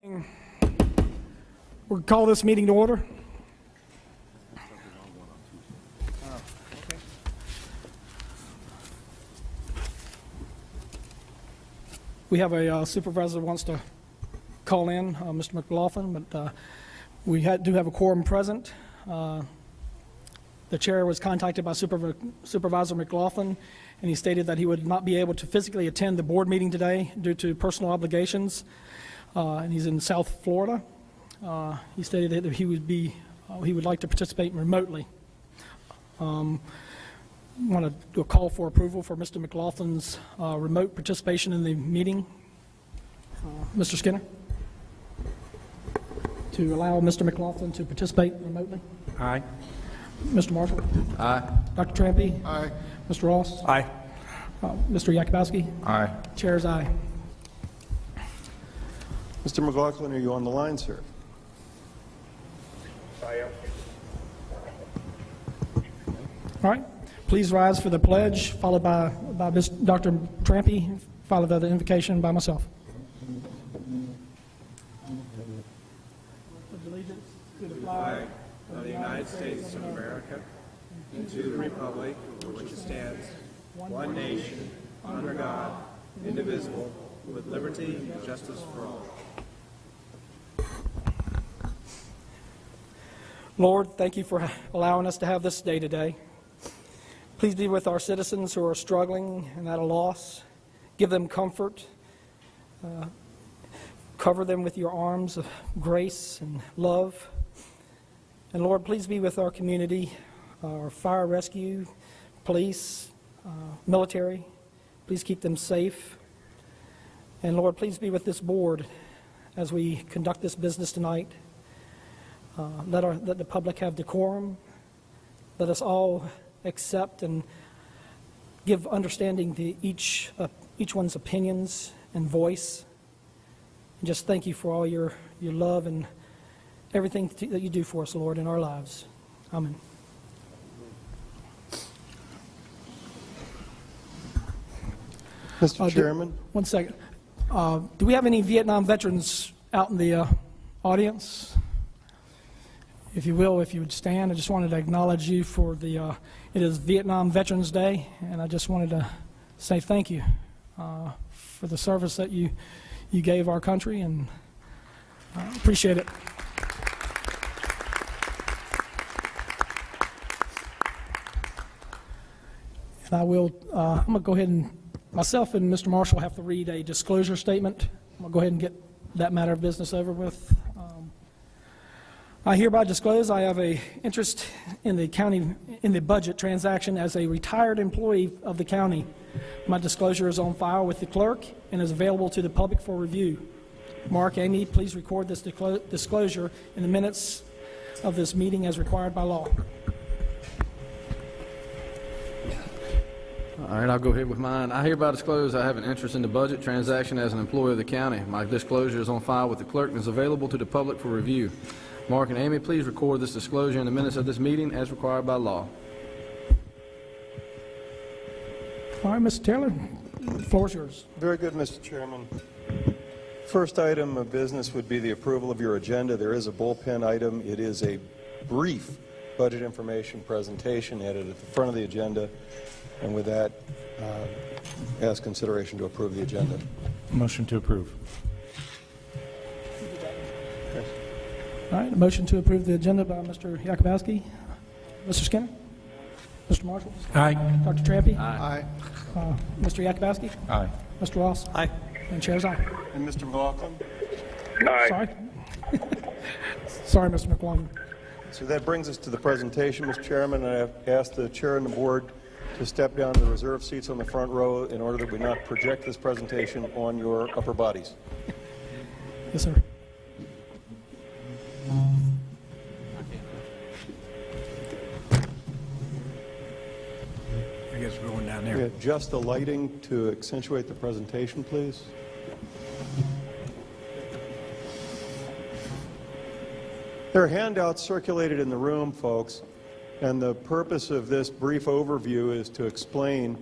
We'll call this meeting to order. We have a supervisor who wants to call in, Mr. McLaughlin, but we do have a quorum present. The chair was contacted by Supervisor McLaughlin, and he stated that he would not be able to physically attend the board meeting today due to personal obligations, and he's in South Florida. He stated that he would like to participate remotely. Want to do a call for approval for Mr. McLaughlin's remote participation in the meeting. Mr. Skinner, to allow Mr. McLaughlin to participate remotely. Aye. Mr. Marshall. Aye. Dr. Trampy. Aye. Mr. Ross. Aye. Mr. Yakubowski. Aye. Chair's aye. Mr. McLaughlin, are you on the line, sir? All right. Please rise for the pledge, followed by Dr. Trampy, followed by the invocation by myself. Allegiance to the flag Of the United States of America, and to the republic for which it stands, one nation, under God, indivisible, with liberty and justice for all. Lord, thank you for allowing us to have this day today. Please be with our citizens who are struggling and at a loss. Give them comfort. Cover them with your arms of grace and love. And Lord, please be with our community, our fire rescue, police, military. Please keep them safe. And Lord, please be with this board as we conduct this business tonight. Let the public have decorum. Let us all accept and give understanding to each one's opinions and voice. And just thank you for all your love and everything that you do for us, Lord, in our lives. Amen. Mr. Chairman? One second. Do we have any Vietnam veterans out in the audience? If you will, if you would stand, I just wanted to acknowledge you for it is Vietnam Veterans Day, and I just wanted to say thank you for the service that you gave our country, and appreciate it. And I'm going to go ahead and, myself and Mr. Marshall have to read a disclosure statement. I'm going to go ahead and get that matter of business over with. I hereby disclose I have an interest in the budget transaction as a retired employee of the county. My disclosure is on file with the clerk and is available to the public for review. Mark, Amy, please record this disclosure in the minutes of this meeting as required by law. All right, I'll go ahead with mine. I hereby disclose I have an interest in the budget transaction as an employee of the county. My disclosure is on file with the clerk and is available to the public for review. Mark and Amy, please record this disclosure in the minutes of this meeting as required by law. All right, Mr. Taylor, the floor is yours. Very good, Mr. Chairman. First item of business would be the approval of your agenda. There is a bullpen item. It is a brief budget information presentation added at the front of the agenda. And with that, ask consideration to approve the agenda. Motion to approve. All right, a motion to approve the agenda by Mr. Yakubowski. Mr. Skinner? Mr. Marshall? Aye. Dr. Trampy? Aye. Mr. Yakubowski? Aye. Mr. Ross? Aye. And chair's aye. And Mr. McLaughlin? Sorry. Sorry, Mr. McLaughlin. So that brings us to the presentation, Mr. Chairman. I have asked the chair and the board to step down to the reserve seats on the front row in order that we not project this presentation on your upper bodies. Yes, sir. I guess we're going down Yeah, there. adjust the lighting to accentuate the presentation, please. There are handouts circulated in the room, folks, and the purpose of this brief overview is to explain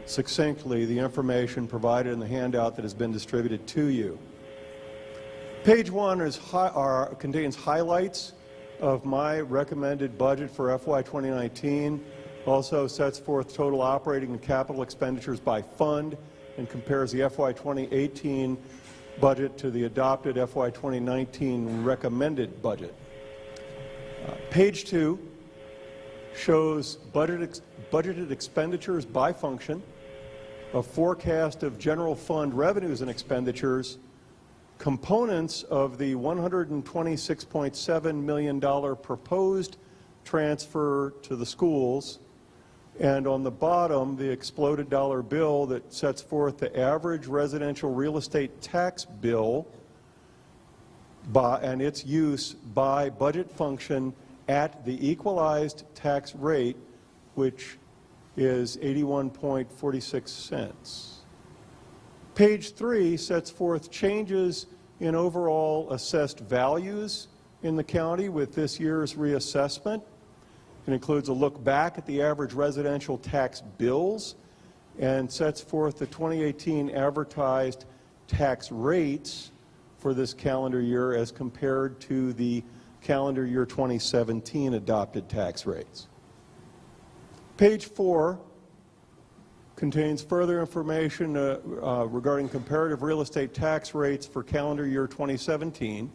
succinctly the information provided in the handout that has been distributed to you. Page 1 contains highlights of my recommended budget for FY 2019. Also sets forth total operating and capital expenditures by fund and compares the FY 2018 budget to the adopted FY 2019 recommended budget. Page 2 shows budgeted expenditures by function, a forecast of general fund revenues and expenditures, components of the $126.7 million proposed transfer to the schools, and on the bottom, the exploded dollar bill that sets forth the average residential real estate tax bill and its use by budget function at the equalized tax rate, which is 81.46 cents. Page 3 sets forth changes in overall assessed values in the county with this year's reassessment. It includes a look back at the average residential tax bills and sets forth the 2018 advertised tax rates for this calendar year as compared to the calendar year 2017 adopted tax rates. Page 4 contains further information regarding comparative real estate tax rates for calendar year 2017.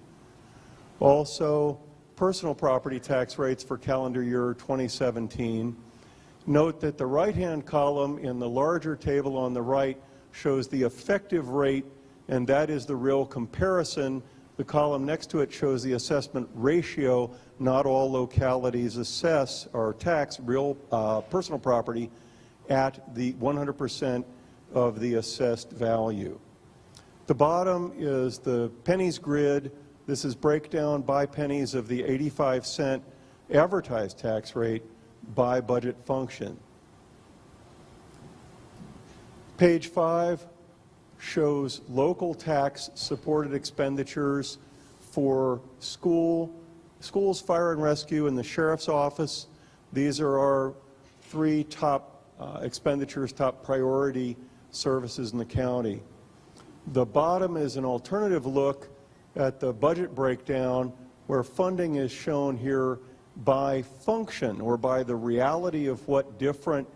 Also, personal property tax rates for calendar year 2017. Note that the right-hand column in the larger table on the right shows the effective rate, and that is the real comparison. The column next to it shows the assessment ratio. Not all localities assess or tax real personal property at the 100% of the assessed value. The bottom is the pennies grid. This is breakdown by pennies of the 85-cent advertised tax rate by budget function. Page 5 shows local tax supported expenditures for schools, fire and rescue, and the sheriff's office. These are our three top expenditures, top priority services in the county. The bottom is an alternative look at the budget breakdown where funding is shown here by function or by the reality of what different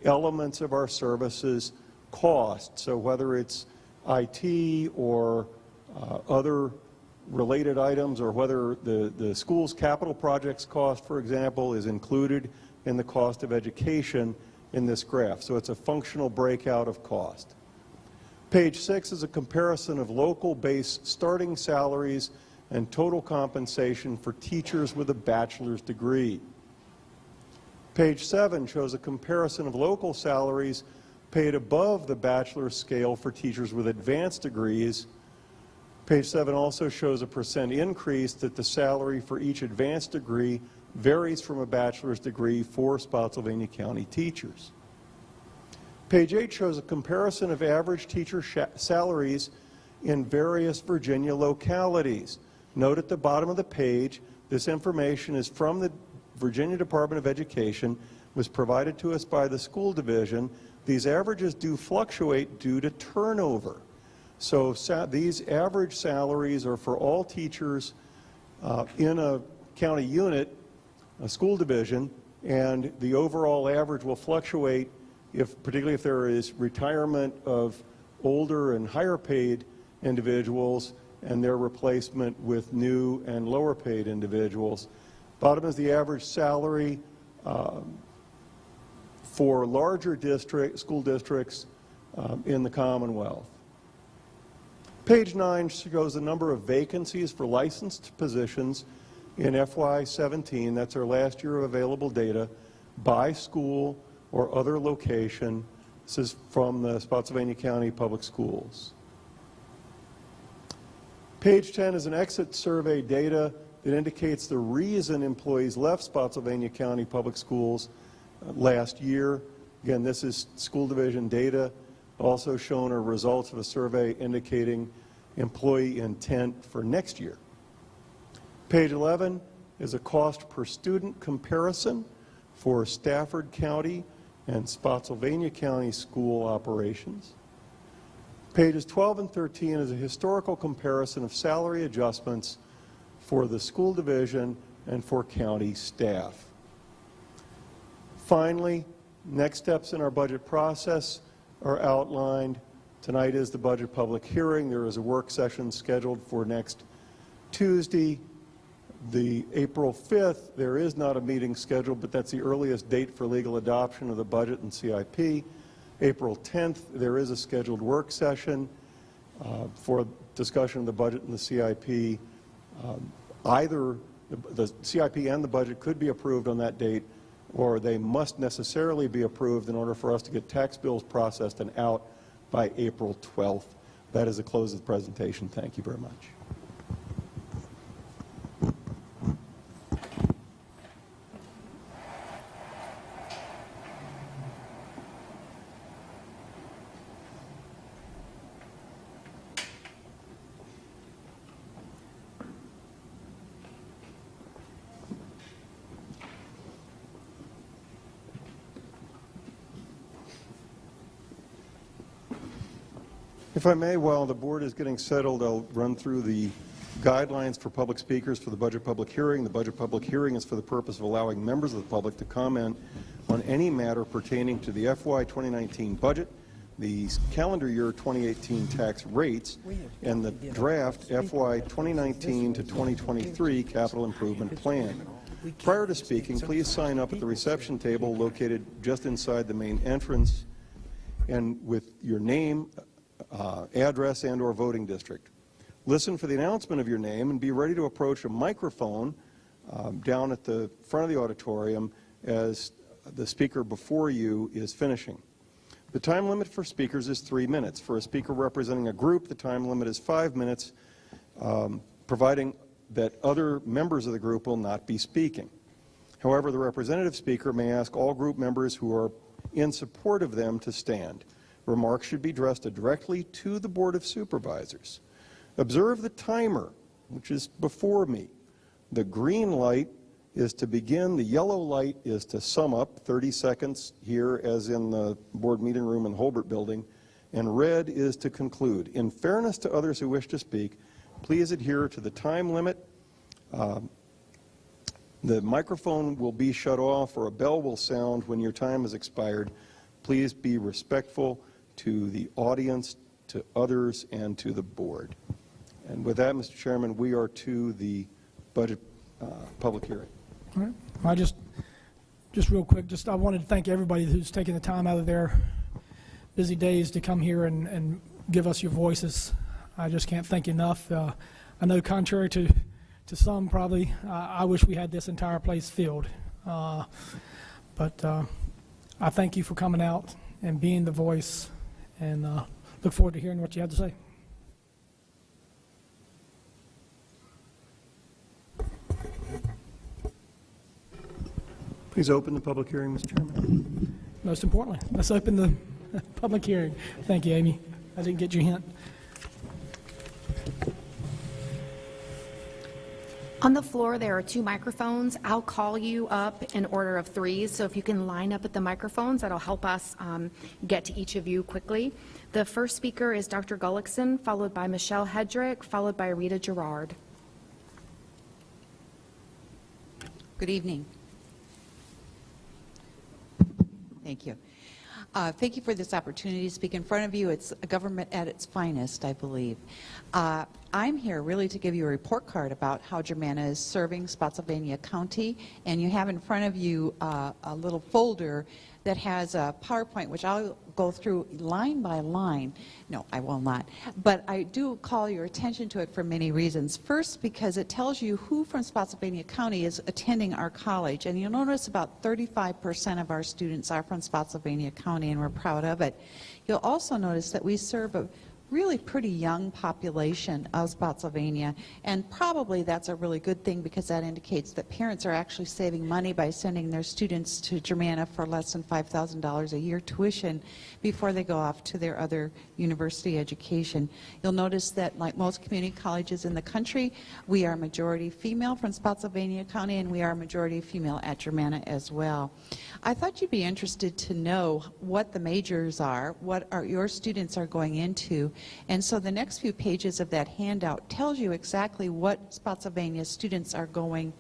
elements of our services cost. So whether it's IT or other related items, or whether the school's capital projects cost, for example, is included in the cost of education in this graph. So it's a functional breakout of cost. Page 6 is a comparison of local base starting salaries and total compensation for teachers with a bachelor's degree. Page 7 shows a comparison of local salaries paid above the bachelor's scale for teachers with advanced degrees. Page 7 also shows a percent increase that the salary for each advanced degree varies from a bachelor's degree for Spotsylvania County teachers. Page 8 shows a comparison of average teacher salaries in various Virginia localities. Note at the bottom of the page, this information is from the Virginia Department of Education, was provided to us by the school division. These averages do fluctuate due to turnover. So these average salaries are for all teachers in a county unit, a school division, and the overall average will fluctuate particularly if there is retirement of older and higher paid individuals and their replacement with new and lower paid individuals. Bottom is the average salary for larger school districts in the Commonwealth. Page 9 shows the number of vacancies for licensed positions in FY17, that's our last year of available data, by school or other location. This is from the Spotsylvania County Public Schools. Page 10 is an exit survey data that indicates the reason employees left Spotsylvania County Public Schools last year. Again, this is school division data. Also shown are results of a survey indicating employee intent for next year. Page 11 is a cost per student comparison for Stafford County and Spotsylvania County school operations. Pages 12 and 13 is a historical comparison of salary adjustments for the school division and for county staff. Finally, next steps in our budget process are outlined. Tonight is the budget public hearing. There is a work session scheduled for next Tuesday, the April 5th. There is not a meeting scheduled, but that's the earliest date for legal adoption of the budget and CIP. April 10th, there is a scheduled work session for discussion of the budget and the CIP. Either the CIP and the budget could be approved on that date, or they must necessarily be approved in order for us to get tax bills processed and out by April 12th. That is the close of the presentation. Thank you very much. If I may, while the board is getting settled, I'll run through the guidelines for public speakers for the budget public hearing. The budget public hearing is for the purpose of allowing members of the public to comment on any matter pertaining to the FY 2019 budget, the calendar year 2018 tax rates, and the draft FY 2019 to 2023 capital improvement plan. Prior to speaking, please sign up at the reception table located just inside the main entrance and with your name, address, and or voting district. Listen for the announcement of your name and be ready to approach a microphone down at the front of the auditorium as the speaker before you is finishing. The time limit for speakers is 3 minutes. For a speaker representing a group, the time limit is 5 minutes, providing that other members of the group will not be speaking. However, the representative speaker may ask all group members who are in support of them to stand. Remarks should be addressed directly to the Board of Supervisors. Observe the timer, which is before me. The green light is to begin. The yellow light is to sum up, 30 seconds here as in the board meeting room in the Holbert building, and red is to conclude. In fairness to others who wish to speak, please adhere to the time limit. The microphone will be shut off or a bell will sound when your time has expired. Please be respectful to the audience, to others, and to the board. And with that, Mr. Chairman, we are to the budget public hearing. All right. I just real quick, I wanted to thank everybody who's taken the time out of their busy days to come here and give us your voices. I just can't thank you enough. I know contrary to some probably, I wish we had this entire place filled. But I thank you for coming out and being the voice, and look forward to hearing what you have to say. Please open the public hearing, Mr. Chairman. Most importantly, let's open the public hearing. Thank you, Amy. I didn't get your hint. On the floor, there are 2 microphones. I'll call you up in order of 3, so if you can line up at the microphones, that'll help us get to each of you quickly. The first speaker is Dr. Gullickson, followed by Michelle Hedrick, followed by Rita Gerard. Good evening. Thank you. Thank you for this opportunity to speak in front of you. It's a government at its finest, I believe. I'm here really to give you a report card about how Germanna is serving Spotsylvania County, and you have in front of you a little folder that has a PowerPoint, which I'll go through line by line. No, I will not. But I do call your attention to it for many reasons. First, because it tells you who from Spotsylvania County is attending our college. And you'll notice about 35% of our students are from Spotsylvania County, and we're proud of it. You'll also notice that we serve a really pretty young population of Spotsylvania, and probably that's a really good thing because that indicates that parents are actually saving money by sending their students to Germanna for less than $5,000 a year tuition before they go off to their other university education. You'll notice that, like most community colleges in the country, we are majority female from Spotsylvania County, and we are majority female at Germanna as well. I thought you'd be interested to know what the majors are, what your students are going into, And so the next few pages of that handout tells you exactly what Spotsylvania students are going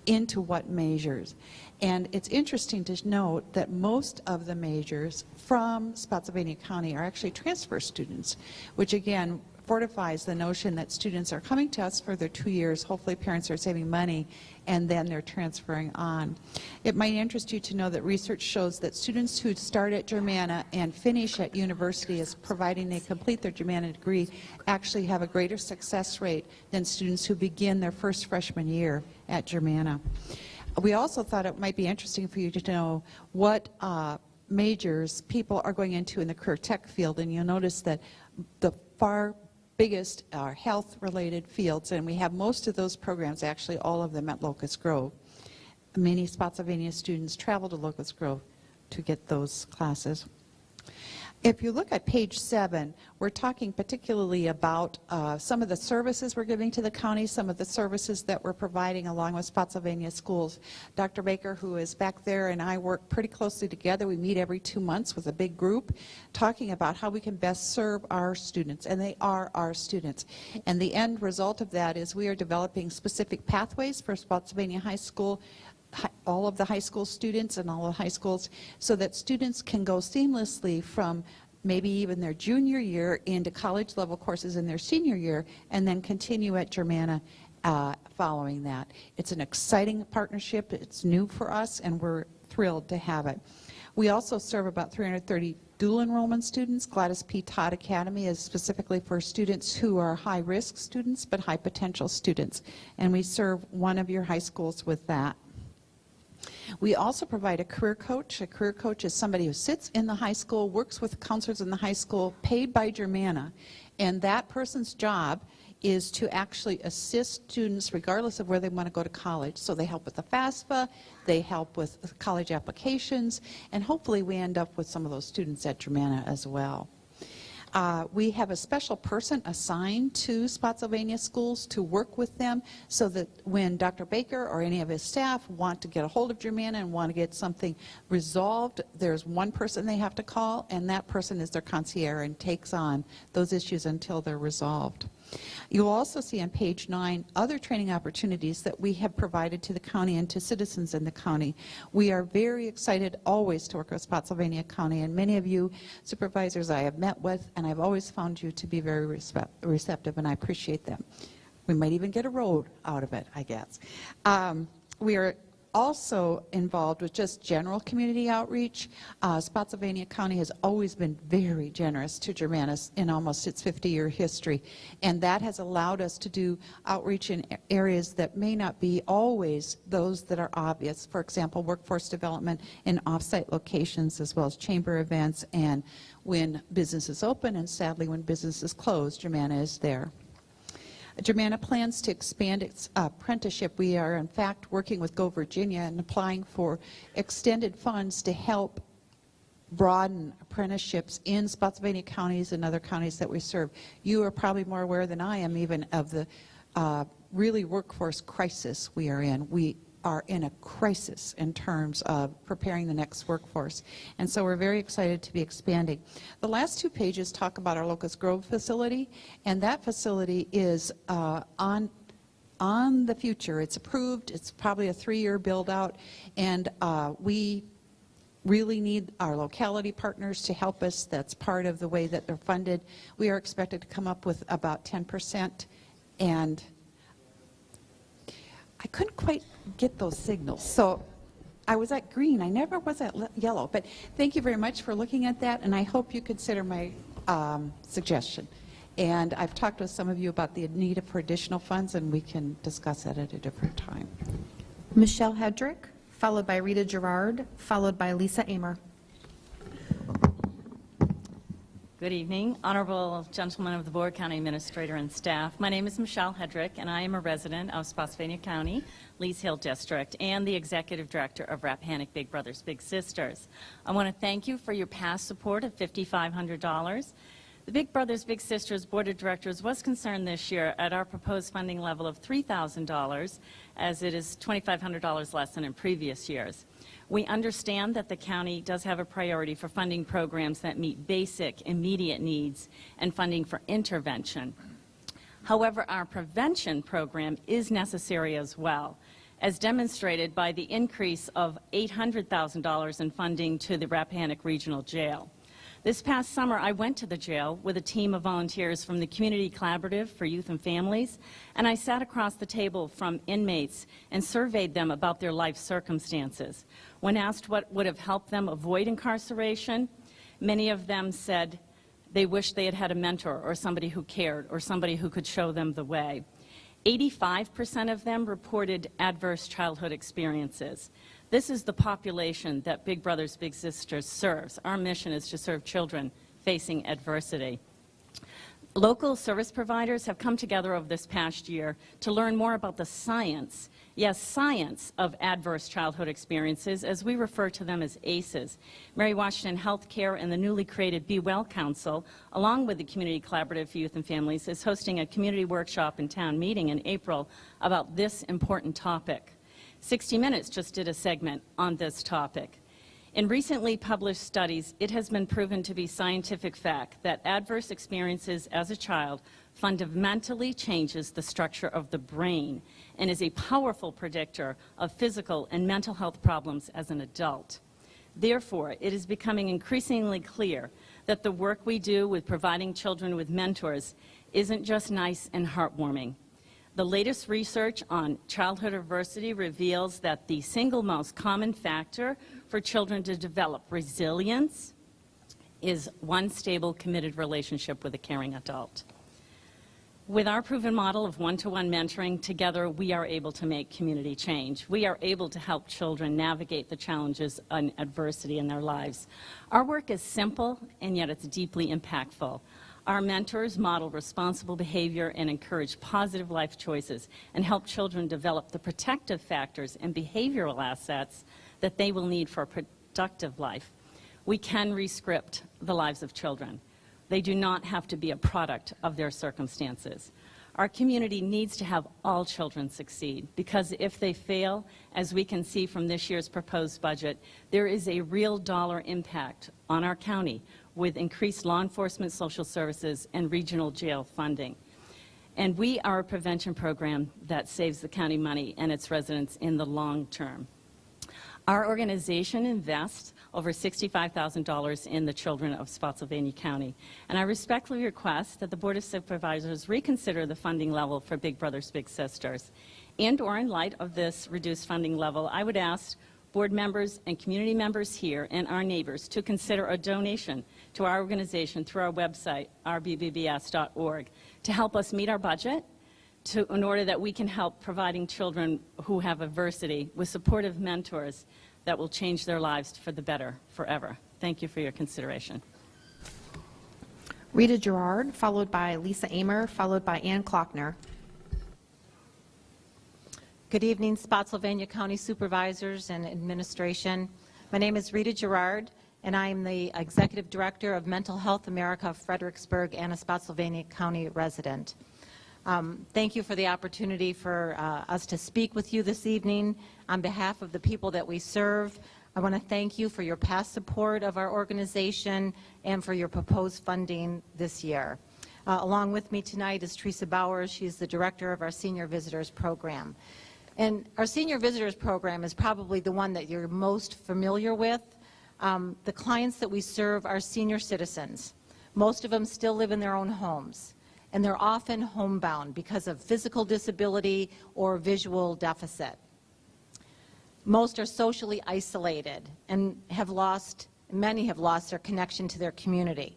into what majors. And it's interesting to note that most of the majors from Spotsylvania County are actually transfer students, which again fortifies the notion that students are coming to us for their 2 years. Hopefully parents are saving money and then they're transferring on. It might interest you to know that research shows that students who start at Germanna and finish at university as providing they complete their Germanna degree actually have a greater success rate than students who begin their first freshman year at Germanna. We also thought it might be interesting for you to know what majors people are going into in the career tech field, and you'll notice that the far biggest are health-related fields, and we have most of those programs, actually all of them, at Locust Grove. Many Spotsylvania students travel to Locust Grove to get those classes. If you look at page 7, we're talking particularly about some of the services we're giving to the county, some of the services that we're providing along with Spotsylvania schools. Dr. Baker, who is back there, and I work pretty closely together. We meet every 2 months with a big group talking about how we can best serve our students, and they are our students. And the end result of that is we are developing specific pathways for Spotsylvania High School, all of the high school students and all the high schools, so that students can go seamlessly from maybe even their junior year into college level courses in their senior year, and then continue at Germanna following that. It's an exciting partnership. It's new for us, and we're thrilled to have it. We also serve about 330 dual enrollment students. Gladys P. Todd Academy is specifically for students who are high-risk students but high-potential students, and we serve one of your high schools with that. We also provide a career coach. A career coach is somebody who sits in the high school, works with counselors in the high school, paid by Germanna, and that person's job is to actually assist students regardless of where they want to go to college. So they help with the FAFSA, they help with college applications, and hopefully we end up with some of those students at Germanna as well. We have a special person assigned to Spotsylvania schools to work with them, so that when Dr. Baker or any of his staff want to get a hold of Germanna and want to get something resolved, there's one person they have to call, and that person is their concierge and takes on those issues until they're resolved. You'll also see on page 9 other training opportunities that we have provided to the county and to citizens in the county. We are very excited always to work with Spotsylvania County, and many of you supervisors I have met with, and I've always found you to be very receptive, and I appreciate them. We might even get a road out of it, I guess. We are also involved with just general community outreach. Spotsylvania County has always been very generous to Germanna in almost its 50-year history, and that has allowed us to do outreach in areas that may not be always those that are obvious. For example, workforce development in off-site locations, as well as chamber events, and when businesses open, and sadly when businesses close, Germanna is there. Germanna plans to expand its apprenticeship. We are, in fact, working with Go Virginia and applying for extended funds to help broaden apprenticeships in Spotsylvania counties and other counties that we serve. You are probably more aware than I am even of the really workforce crisis we are in. We are in a crisis in terms of preparing the next workforce. And so we're very excited to be expanding. The last 2 pages talk about our Locust Grove facility, and that facility is on the future. It's approved. It's probably a 3-year build out, and we really need our locality partners to help us. That's part of the way that they're funded. We are expected to come up with about 10%, and I couldn't quite get those signals. So I was at green. I never was at yellow. But thank you very much for looking at that, and I hope you consider my suggestion. And I've talked with some of you about the need for additional funds, and we can discuss that at a different time. Michelle Hedrick, followed by Rita Gerard, followed by Lisa Amer. Good evening, honorable gentlemen of the board, county administrator, and staff. My name is Michelle Hedrick, and I am a resident of Spotsylvania County, Lees Hill District, and the executive director of Rappahannock Big Brothers Big Sisters. I want to thank you for your past support of $5,500. The Big Brothers Big Sisters Board of Directors was concerned this year at our proposed funding level of $3,000, as it is $2,500 less than in previous years. We understand that the county does have a priority for funding programs that meet basic, immediate needs and funding for intervention. However, our prevention program is necessary as well, as demonstrated by the increase of $800,000 in funding to the Rappahannock Regional Jail. This past summer, I went to the jail with a team of volunteers from the Community Collaborative for Youth and Families, and I sat across the table from inmates and surveyed them about their life circumstances. When asked what would have helped them avoid incarceration, many of them said they wished they had had a mentor or somebody who cared or somebody who could show them the way. 85% of them reported adverse childhood experiences. This is the population that Big Brothers Big Sisters serves. Our mission is to serve children facing adversity. Local service providers have come together over this past year to learn more about the science, yes, science of adverse childhood experiences, as we refer to them as ACEs. Mary Washington Healthcare and the newly created Be Well Council, along with the Community Collaborative for Youth and Families, is hosting a community workshop and town meeting in April about this important topic. 60 Minutes just did a segment on this topic. In recently published studies, it has been proven to be scientific fact that adverse experiences as a child fundamentally changes the structure of the brain and is a powerful predictor of physical and mental health problems as an adult. Therefore, it is becoming increasingly clear that the work we do with providing children with mentors isn't just nice and heartwarming. The latest research on childhood adversity reveals that the single most common factor for children to develop resilience is one stable, committed relationship with a caring adult. With our proven model of one-to-one mentoring, together we are able to make community change. We are able to help children navigate the challenges and adversity in their lives. Our work is simple, and yet it's deeply impactful. Our mentors model responsible behavior and encourage positive life choices and help children develop the protective factors and behavioral assets that they will need for a productive life. We can rescript the lives of children. They do not have to be a product of their circumstances. Our community needs to have all children succeed, because if they fail, as we can see from this year's proposed budget, there is a real dollar impact on our county with increased law enforcement, social services, and regional jail funding. And we are a prevention program that saves the county money and its residents in the long term. Our organization invests over $65,000 in the children of Spotsylvania County, and I respectfully request that the Board of Supervisors reconsider the funding level for Big Brothers Big Sisters. And or in light of this reduced funding level, I would ask board members and community members here and our neighbors to consider a donation to our organization through our website, rbbs.org, to help us meet our budget in order that we can help providing children who have adversity with supportive mentors that will change their lives for the better forever. Thank you for your consideration. Rita Gerard, followed by Lisa Amer, followed by Ann Klockner. Good evening, Spotsylvania County Supervisors and Administration. My name is Rita Gerard, and I am the Executive Director of Mental Health America of Fredericksburg and a Spotsylvania County resident. Thank you for the opportunity for us to speak with you this evening. On behalf of the people that we serve, I want to thank you for your past support of our organization and for your proposed funding this year. Along with me tonight is Teresa Bowers. She's the Director of our Senior Visitors Program. And our Senior Visitors Program is probably the one that you're most familiar with. The clients that we serve are senior citizens. Most of them still live in their own homes, and they're often homebound because of physical disability or visual deficit. Most are socially isolated and many have lost their connection to their community.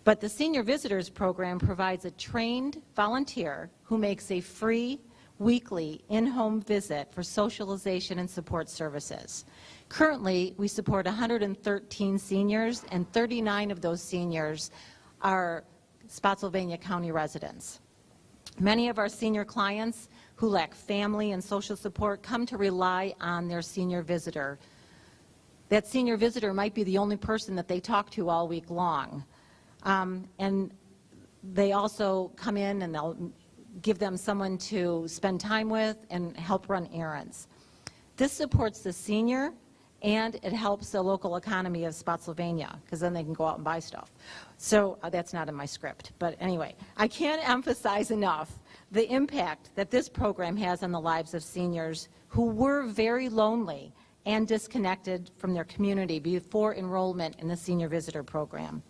But the Senior Visitors Program provides a trained volunteer who makes a free weekly in-home visit for socialization and support services. Currently, we support 113 seniors, and 39 of those seniors are Spotsylvania County residents. Many of our senior clients who lack family and social support come to rely on their senior visitor. That senior visitor might be the only person that they talk to all week long. And they also come in and they'll give them someone to spend time with and help run errands. This supports the senior, and it helps the local economy of Spotsylvania, because then they can go out and buy stuff. So that's not in my script. But anyway, I can't emphasize enough the impact that this program has on the lives of seniors who were very lonely and disconnected from their community before enrollment in the Senior Visitor Program.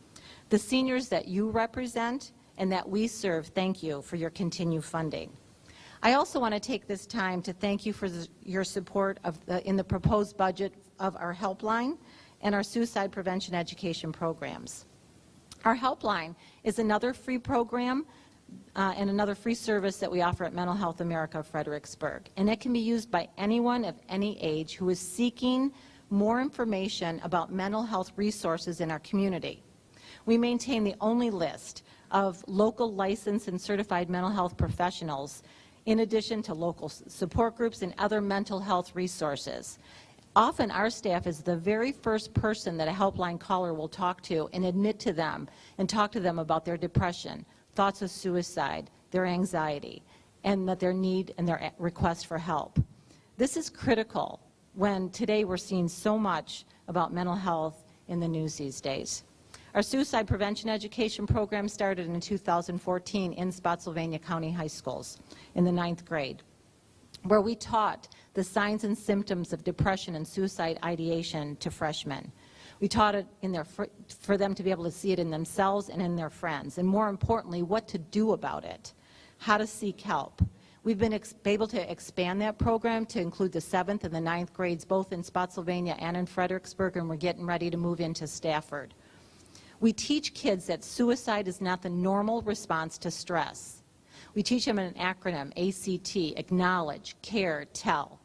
The seniors that you represent and that we serve, thank you for your continued funding. I also want to take this time to thank you for your support in the proposed budget of our helpline and our suicide prevention education programs. Our helpline is another free program and another free service that we offer at Mental Health America of Fredericksburg. And it can be used by anyone of any age who is seeking more information about mental health resources in our community. We maintain the only list of local licensed and certified mental health professionals, in addition to local support groups and other mental health resources. Often our staff is the very first person that a helpline caller will talk to and admit to them and talk to them about their depression, thoughts of suicide, their anxiety, and that their need and their request for help. This is critical when today we're seeing so much about mental health in the news these days. Our suicide prevention education program started in 2014 in Spotsylvania County High Schools in the 9th grade, where we taught the signs and symptoms of depression and suicide ideation to freshmen. We taught it for them to be able to see it in themselves and in their friends, and more importantly, what to do about it, how to seek help. We've been able to expand that program to include the 7th and the 9th grades, both in Spotsylvania and in Fredericksburg, and we're getting ready to move into Stafford. We teach kids that suicide is not the normal response to stress. We teach them an acronym, ACT, acknowledge, care, tell.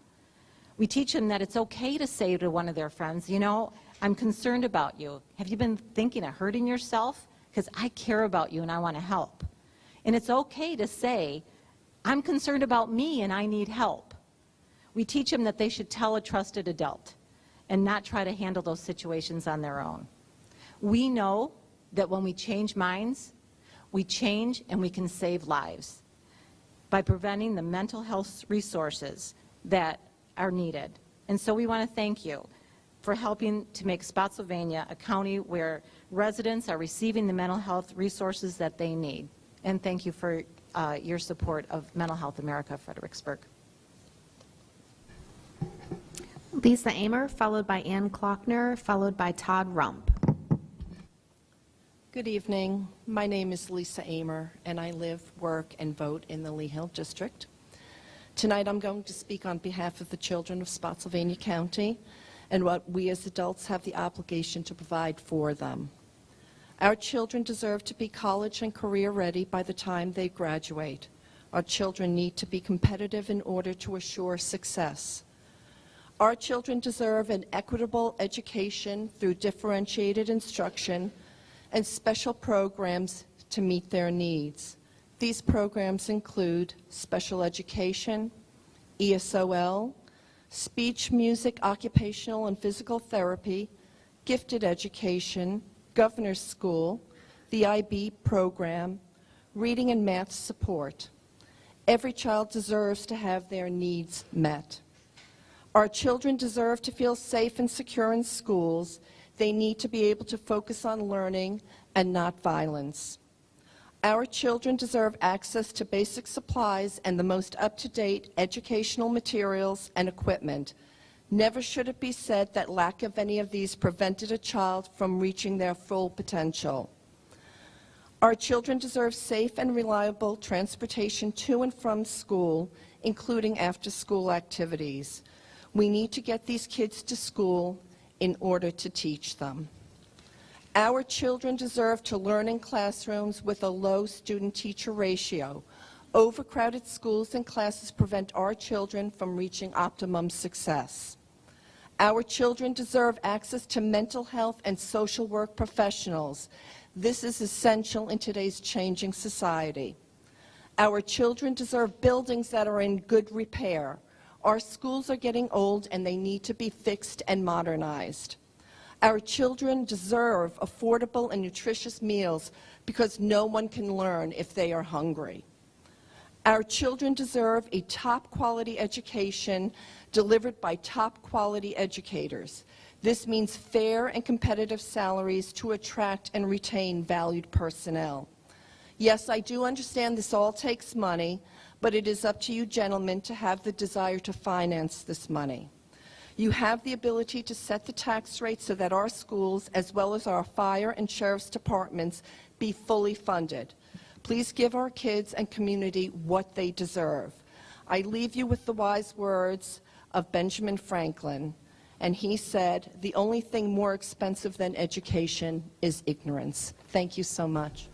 We teach them that it's okay to say to one of their friends, you know, I'm concerned about you. Have you been thinking of hurting yourself? Because I care about you and I want to help. And it's okay to say, I'm concerned about me and I need help. We teach them that they should tell a trusted adult and not try to handle those situations on their own. We know that when we change minds, we change and we can save lives by preventing the mental health resources that are needed. And so we want to thank you for helping to make Spotsylvania a county where residents are receiving the mental health resources that they need. And thank you for your support of Mental Health America of Fredericksburg. Lisa Amer, followed by Ann Klockner, followed by Todd Rump. Good evening. My name is Lisa Amer, and I live, work, and vote in the Lee Hill District. Tonight I'm going to speak on behalf of the children of Spotsylvania County and what we as adults have the obligation to provide for them. Our children deserve to be college and career ready by the time they graduate. Our children need to be competitive in order to assure success. Our children deserve an equitable education through differentiated instruction and special programs to meet their needs. These programs include special education, ESOL, speech, music, occupational and physical therapy, gifted education, governor's school, the IB program, reading and math support. Every child deserves to have their needs met. Our children deserve to feel safe and secure in schools. They need to be able to focus on learning and not violence. Our children deserve access to basic supplies and the most up-to-date educational materials and equipment. Never should it be said that lack of any of these prevented a child from reaching their full potential. Our children deserve safe and reliable transportation to and from school, including after-school activities. We need to get these kids to school in order to teach them. Our children deserve to learn in classrooms with a low student-teacher ratio. Overcrowded schools and classes prevent our children from reaching optimum success. Our children deserve access to mental health and social work professionals. This is essential in today's changing society. Our children deserve buildings that are in good repair. Our schools are getting old and they need to be fixed and modernized. Our children deserve affordable and nutritious meals because no one can learn if they are hungry. Our children deserve a top-quality education delivered by top-quality educators. This means fair and competitive salaries to attract and retain valued personnel. Yes, I do understand this all takes money, but it is up to you gentlemen to have the desire to finance this money. You have the ability to set the tax rate so that our schools, as well as our fire and sheriff's departments, be fully funded. Please give our kids and community what they deserve. I leave you with the wise words of Benjamin Franklin, and he said, "The only thing more expensive than education is ignorance." Thank you so much.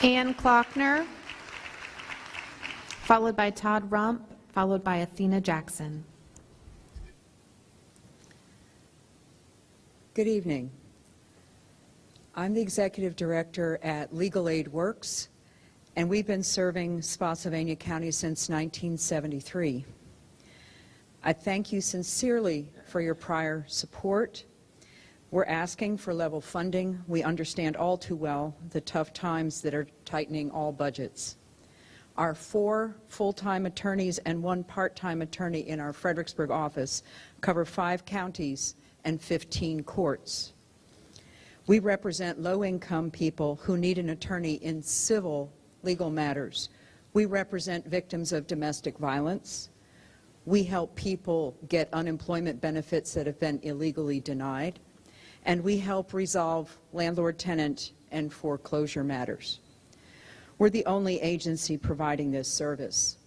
Ann Klockner, followed by Todd Rump, followed by Athena Jackson. Good evening. I'm the Executive Director at Legal Aid Works, and we've been serving Spotsylvania County since 1973. I thank you sincerely for your prior support. We're asking for level funding. We understand all too well the tough times that are tightening all budgets. Our 4 full-time attorneys and 1 part-time attorney in our Fredericksburg office cover 5 counties and 15 courts. We represent low-income people who need an attorney in civil legal matters. We represent victims of domestic violence. We help people get unemployment benefits that have been illegally denied. And we help resolve landlord-tenant and foreclosure matters. We're the only agency providing this service.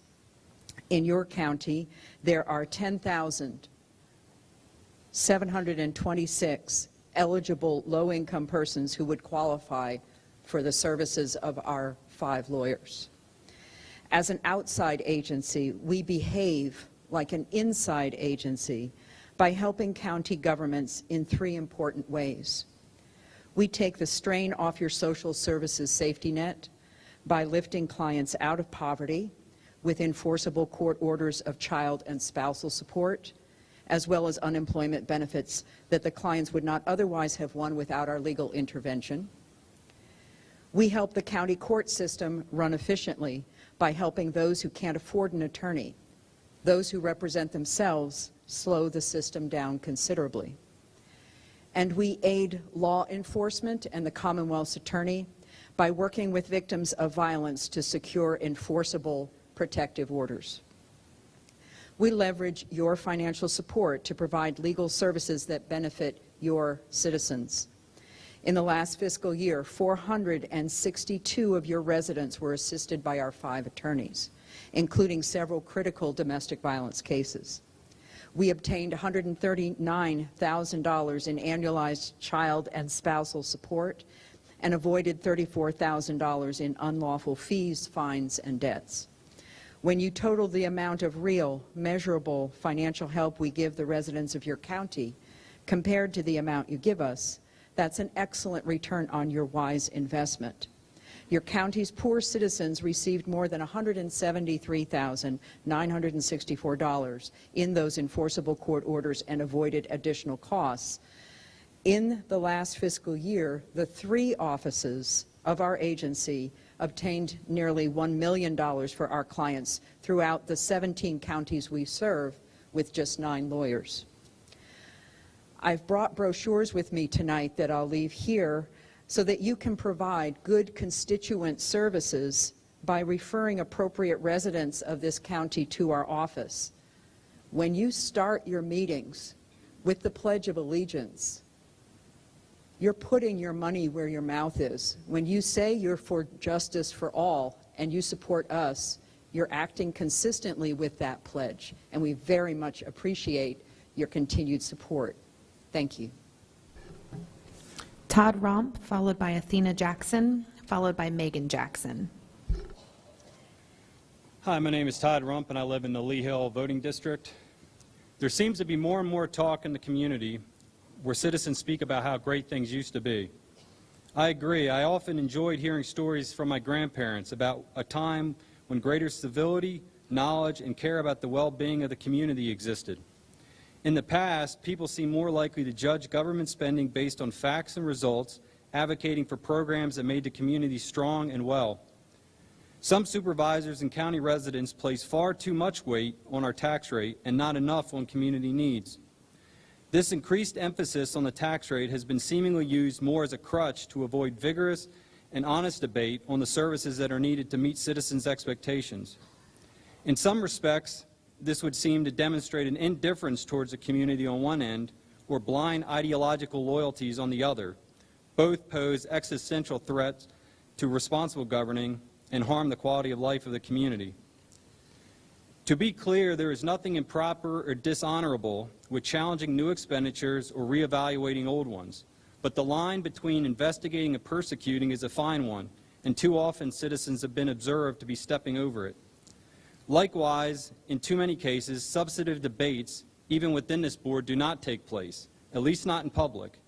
In your county, there are 10,726 eligible low-income persons who would qualify for the services of our 5 lawyers. As an outside agency, we behave like an inside agency by helping county governments in 3 important ways. We take the strain off your social services safety net by lifting clients out of poverty with enforceable court orders of child and spousal support, as well as unemployment benefits that the clients would not otherwise have won without our legal intervention. We help the county court system run efficiently by helping those who can't afford an attorney. Those who represent themselves slow the system down considerably. And we aid law enforcement and the Commonwealth's attorney by working with victims of violence to secure enforceable protective orders. We leverage your financial support to provide legal services that benefit your citizens. In the last fiscal year, 462 of your residents were assisted by our 5 attorneys, including several critical domestic violence cases. We obtained $139,000 in annualized child and spousal support and avoided $34,000 in unlawful fees, fines, and debts. When you total the amount of real, measurable financial help we give the residents of your county compared to the amount you give us, that's an excellent return on your wise investment. Your county's poor citizens received more than $173,964 in those enforceable court orders and avoided additional costs. In the last fiscal year, the 3 offices of our agency obtained nearly $1 million for our clients throughout the 17 counties we serve with just 9 lawyers. I've brought brochures with me tonight that I'll leave here so that you can provide good constituent services by referring appropriate residents of this county to our office. When you start your meetings with the Pledge of Allegiance, you're putting your money where your mouth is. When you say you're for justice for all and you support us, you're acting consistently with that pledge, and we very much appreciate your continued support. Thank you. Todd Rump, followed by Athena Jackson, followed by Megan Jackson. Hi, my name is Todd Rump, and I live in the Lee Hill voting district. There seems to be more and more talk in the community where citizens speak about how great things used to be. I agree. I often enjoyed hearing stories from my grandparents about a time when greater civility, knowledge, and care about the well-being of the community existed. In the past, people seem more likely to judge government spending based on facts and results, advocating for programs that made the community strong and well. Some supervisors and county residents place far too much weight on our tax rate and not enough on community needs. This increased emphasis on the tax rate has been seemingly used more as a crutch to avoid vigorous and honest debate on the services that are needed to meet citizens' expectations. In some respects, this would seem to demonstrate an indifference towards the community on one end or blind ideological loyalties on the other. Both pose existential threats to responsible governing and harm the quality of life of the community. To be clear, there is nothing improper or dishonorable with challenging new expenditures or reevaluating old ones. But the line between investigating and persecuting is a fine one, and too often citizens have been observed to be stepping over it. Likewise, in too many cases, substantive debates, even within this board, do not take place, at least not in public.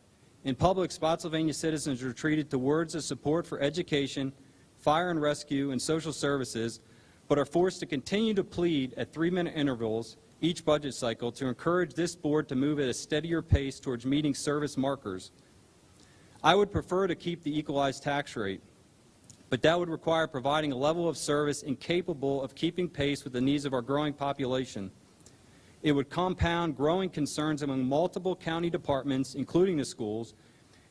In public, Spotsylvania citizens are treated to words of support for education, fire and rescue, and social services, but are forced to continue to plead at 3-minute intervals each budget cycle to encourage this board to move at a steadier pace towards meeting service markers. I would prefer to keep the equalized tax rate, but that would require providing a level of service incapable of keeping pace with the needs of our growing population. It would compound growing concerns among multiple county departments, including the schools,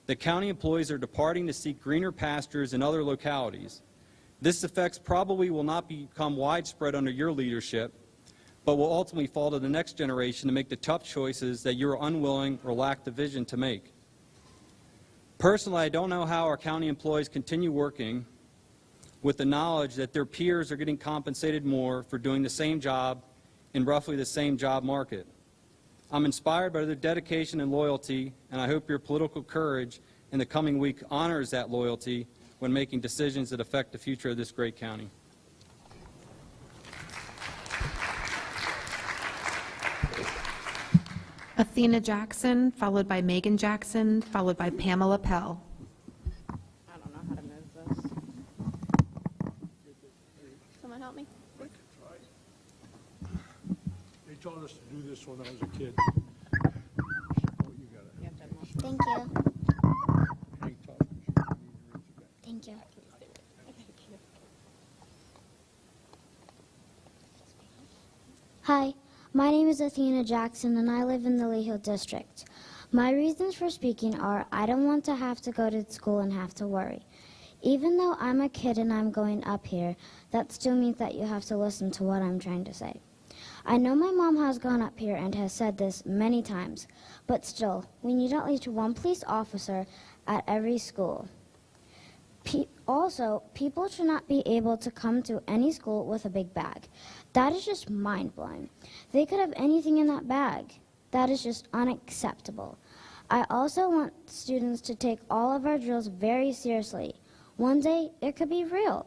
that county employees are departing to seek greener pastures in other localities. This effect probably will not become widespread under your leadership, but will ultimately fall to the next generation to make the tough choices that you are unwilling or lack the vision to make. Personally, I don't know how our county employees continue working with the knowledge that their peers are getting compensated more for doing the same job in roughly the same job market. I'm inspired by their dedication and loyalty, and I hope your political courage in the coming week honors that loyalty when making decisions that affect the future of this great county. Athena Jackson, followed by Megan Jackson, followed by Pamela Pell. I don't know how to move this. Someone help me? They taught us to do this when I was a kid. Thank you. Thank you. Hi, my name is Athena Jackson and I live in the Lee Hill District. My reasons for speaking are I don't want to have to go to school and have to worry. Even though I'm a kid and I'm going up here, that still means that you have to listen to what I'm trying to say. I know my mom has gone up here and has said this many times, but still, we need at least one police officer at every school. Also, people should not be able to come to any school with a big bag. That is just mind-blowing. They could have anything in that bag. That is just unacceptable. I also want students to take all of our drills very seriously. One day, it could be real.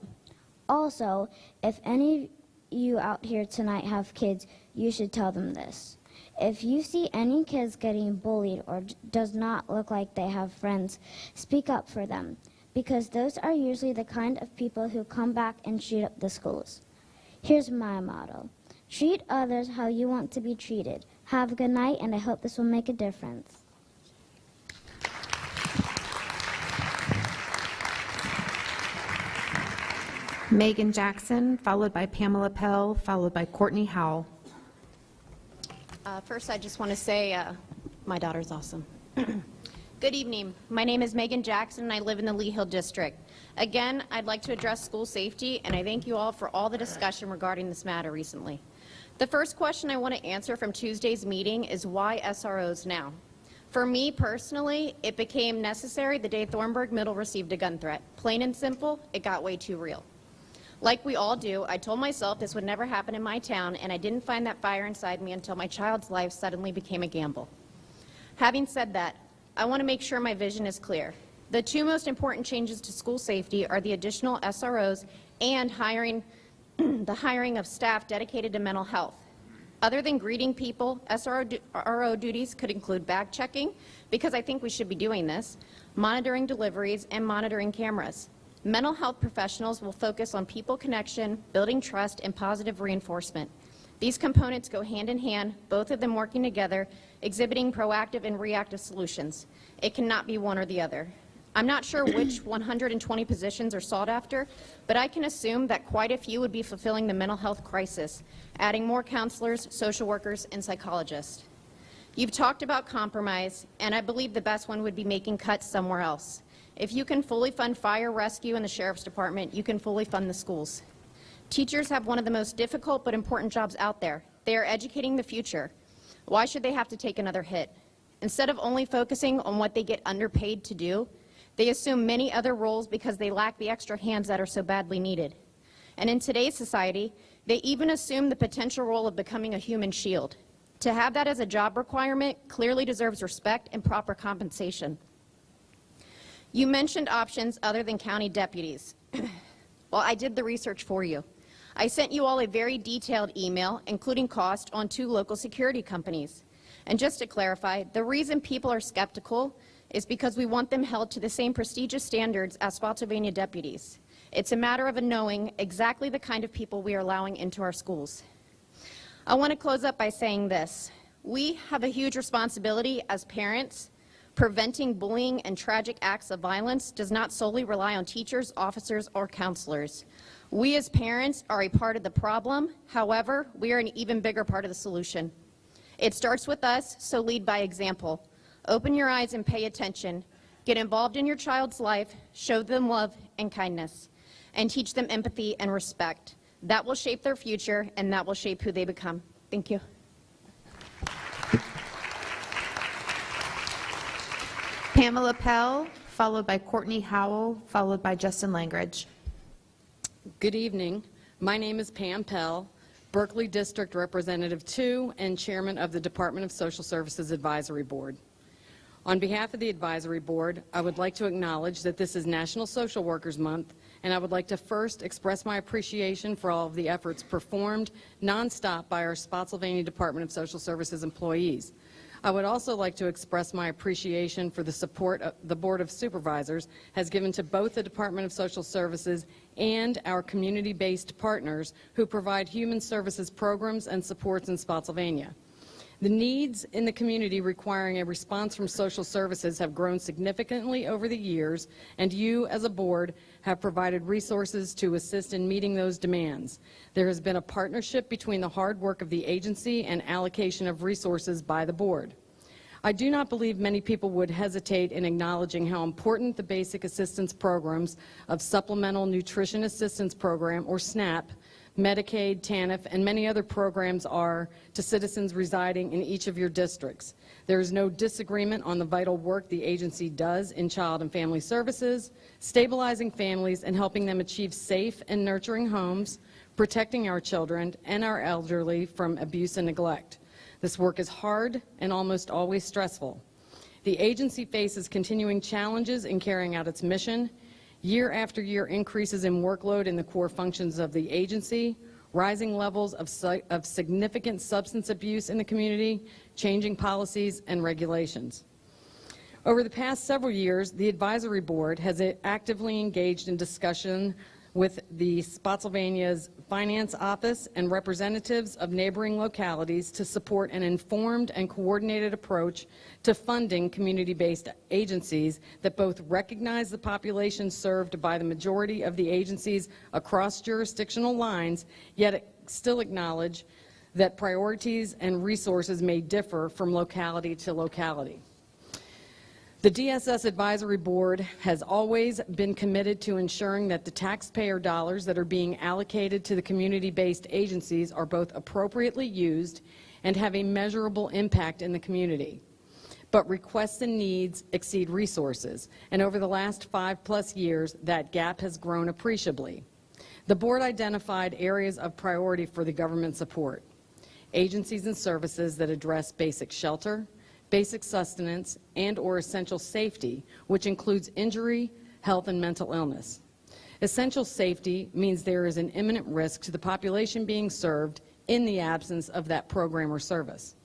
Also, if any of you out here tonight have kids, you should tell them this. If you see any kids getting bullied or does not look like they have friends, speak up for them, because those are usually the kind of people who come back and shoot up the schools. Here's my motto. Treat others how you want to be treated. Have a good night, and I hope this will make a difference. Megan Jackson, followed by Pamela Pell, followed by Courtney Howell. First, I just want to say my daughter's awesome. Good evening. My name is Megan Jackson, and I live in the Lee Hill District. Again, I'd like to address school safety, and I thank you all for all the discussion regarding this matter recently. The first question I want to answer from Tuesday's meeting is why SROs now? For me personally, it became necessary the day Thornburg Middle received a gun threat. Plain and simple, it got way too real. Like we all do, I told myself this would never happen in my town, and I didn't find that fire inside me until my child's life suddenly became a gamble. Having said that, I want to make sure my vision is clear. The two most important changes to school safety are the additional SROs and the hiring of staff dedicated to mental health. Other than greeting people, SRO duties could include bag checking, because I think we should be doing this, monitoring deliveries, and monitoring cameras. Mental health professionals will focus on people connection, building trust, and positive reinforcement. These components go hand in hand, both of them working together, exhibiting proactive and reactive solutions. It cannot be one or the other. I'm not sure which 120 positions are sought after, but I can assume that quite a few would be fulfilling the mental health crisis, adding more counselors, social workers, and psychologists. You've talked about compromise, and I believe the best one would be making cuts somewhere else. If you can fully fund fire rescue and the Sheriff's Department, you can fully fund the schools. Teachers have one of the most difficult but important jobs out there. They are educating the future. Why should they have to take another hit? Instead of only focusing on what they get underpaid to do, they assume many other roles because they lack the extra hands that are so badly needed. And in today's society, they even assume the potential role of becoming a human shield. To have that as a job requirement clearly deserves respect and proper compensation. You mentioned options other than county deputies. Well, I did the research for you. I sent you all a very detailed email, including cost, on 2 local security companies. And just to clarify, the reason people are skeptical is because we want them held to the same prestigious standards as Spotsylvania deputies. It's a matter of knowing exactly the kind of people we are allowing into our schools. I want to close up by saying this. We have a huge responsibility as parents. Preventing bullying and tragic acts of violence does not solely rely on teachers, officers, or counselors. We as parents are a part of the problem. However, we are an even bigger part of the solution. It starts with us, so lead by example. Open your eyes and pay attention. Get involved in your child's life, show them love and kindness, and teach them empathy and respect. That will shape their future, and that will shape who they become. Thank you. Pamela Pell, followed by Courtney Howell, followed by Justin Langridge. Good evening. My name is Pam Pell, Berkeley District Representative 2 and Chairman of the Department of Social Services Advisory Board. On behalf of the Advisory Board, I would like to acknowledge that this is National Social Workers Month, and I would like to first express my appreciation for all of the efforts performed nonstop by our Spotsylvania Department of Social Services employees. I would also like to express my appreciation for the support the Board of Supervisors has given to both the Department of Social Services and our community-based partners who provide human services programs and supports in Spotsylvania. The needs in the community requiring a response from social services have grown significantly over the years, and you, as a board, have provided resources to assist in meeting those demands. There has been a partnership between the hard work of the agency and allocation of resources by the board. I do not believe many people would hesitate in acknowledging how important the basic assistance programs of Supplemental Nutrition Assistance Program, or SNAP, Medicaid, TANF, and many other programs are to citizens residing in each of your districts. There is no disagreement on the vital work the agency does in child and family services, stabilizing families and helping them achieve safe and nurturing homes, protecting our children and our elderly from abuse and neglect. This work is hard and almost always stressful. The agency faces continuing challenges in carrying out its mission. Year after year increases in workload in the core functions of the agency, rising levels of significant substance abuse in the community, changing policies and regulations. Over the past several years, the Advisory Board has actively engaged in discussion with the Spotsylvania's Finance Office and representatives of neighboring localities to support an informed and coordinated approach to funding community-based agencies that both recognize the population served by the majority of the agencies across jurisdictional lines, yet still acknowledge that priorities and resources may differ from locality to locality. The DSS Advisory Board has always been committed to ensuring that the taxpayer dollars that are being allocated to the community-based agencies are both appropriately used and have a measurable impact in the community. But requests and needs exceed resources, and over the last 5+ years, that gap has grown appreciably. The board identified areas of priority for the government support: agencies and services that address basic shelter, basic sustenance, and/or essential safety, which includes injury, health, and mental illness. Essential safety means there is an imminent risk to the population being served in the absence of that program or service.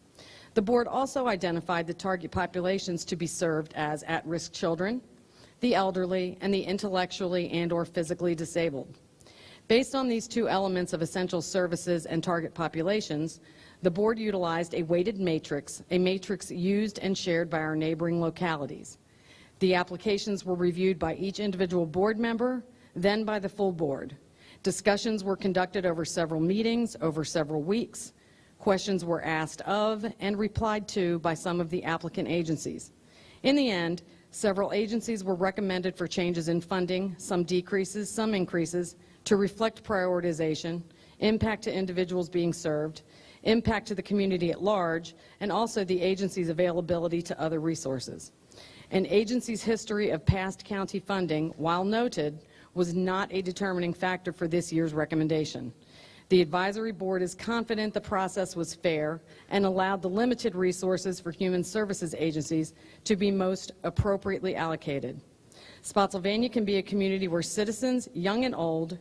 The board also identified the target populations to be served as at-risk children, the elderly, and the intellectually and/or physically disabled. Based on these two elements of essential services and target populations, the board utilized a weighted matrix, a matrix used and shared by our neighboring localities. The applications were reviewed by each individual board member, then by the full board. Discussions were conducted over several meetings, over several weeks. Questions were asked of and replied to by some of the applicant agencies. In the end, several agencies were recommended for changes in funding, some decreases, some increases, to reflect prioritization, impact to individuals being served, impact to the community at large, and also the agency's availability to other resources. An agency's history of past county funding, while noted, was not a determining factor for this year's recommendation. The advisory board is confident the process was fair and allowed the limited resources for human services agencies to be most appropriately allocated. Spotsylvania can be a community where citizens, young and old,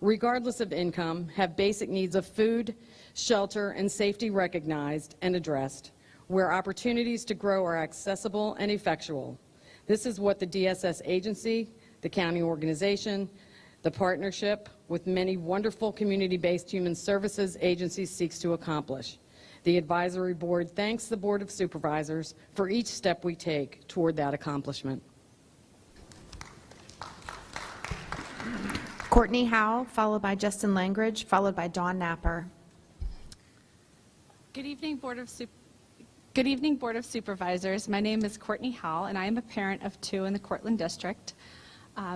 regardless of income, have basic needs of food, shelter, and safety recognized and addressed, where opportunities to grow are accessible and effectual. This is what the DSS agency, the county organization, the partnership with many wonderful community-based human services agencies seeks to accomplish. The advisory board thanks the Board of Supervisors for each step we take toward that accomplishment. Courtney Howe, followed by Justin Langridge, followed by Dawn Napper. Good evening, Board of Supervisors. My name is Courtney Howell, and I am a parent of 2 in the Cortland District,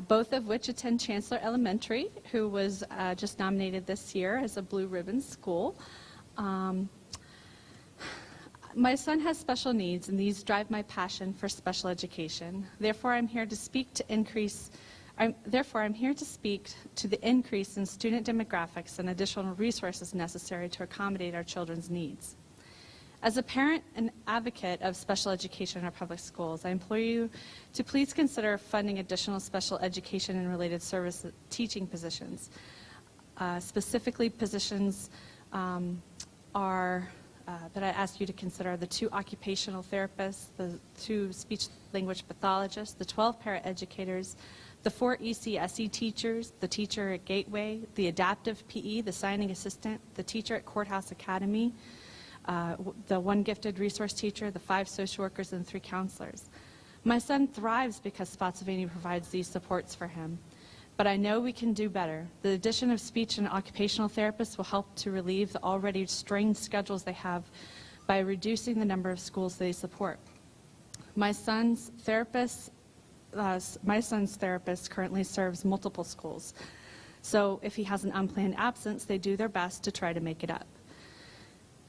both of which attend Chancellor Elementary, who was just nominated this year as a Blue Ribbon school. My son has special needs, and these drive my passion for special education. Therefore, I'm here to speak to the increase in student demographics and additional resources necessary to accommodate our children's needs. As a parent and advocate of special education in our public schools, I implore you to please consider funding additional special education and related service teaching positions. Specifically, positions that I ask you to consider the 2 occupational therapists, the 2 speech-language pathologists, the 12 paraeducators, the 4 ECSE teachers, the teacher at Gateway, the adaptive PE, the signing assistant, the teacher at Courthouse Academy, the 1 gifted resource teacher, the 5 social workers, and 3 counselors. My son thrives because Spotsylvania provides these supports for him, but I know we can do better. The addition of speech and occupational therapists will help to relieve the already strained schedules they have by reducing the number of schools they support. My son's therapist currently serves multiple schools, so if he has an unplanned absence, they do their best to try to make it up.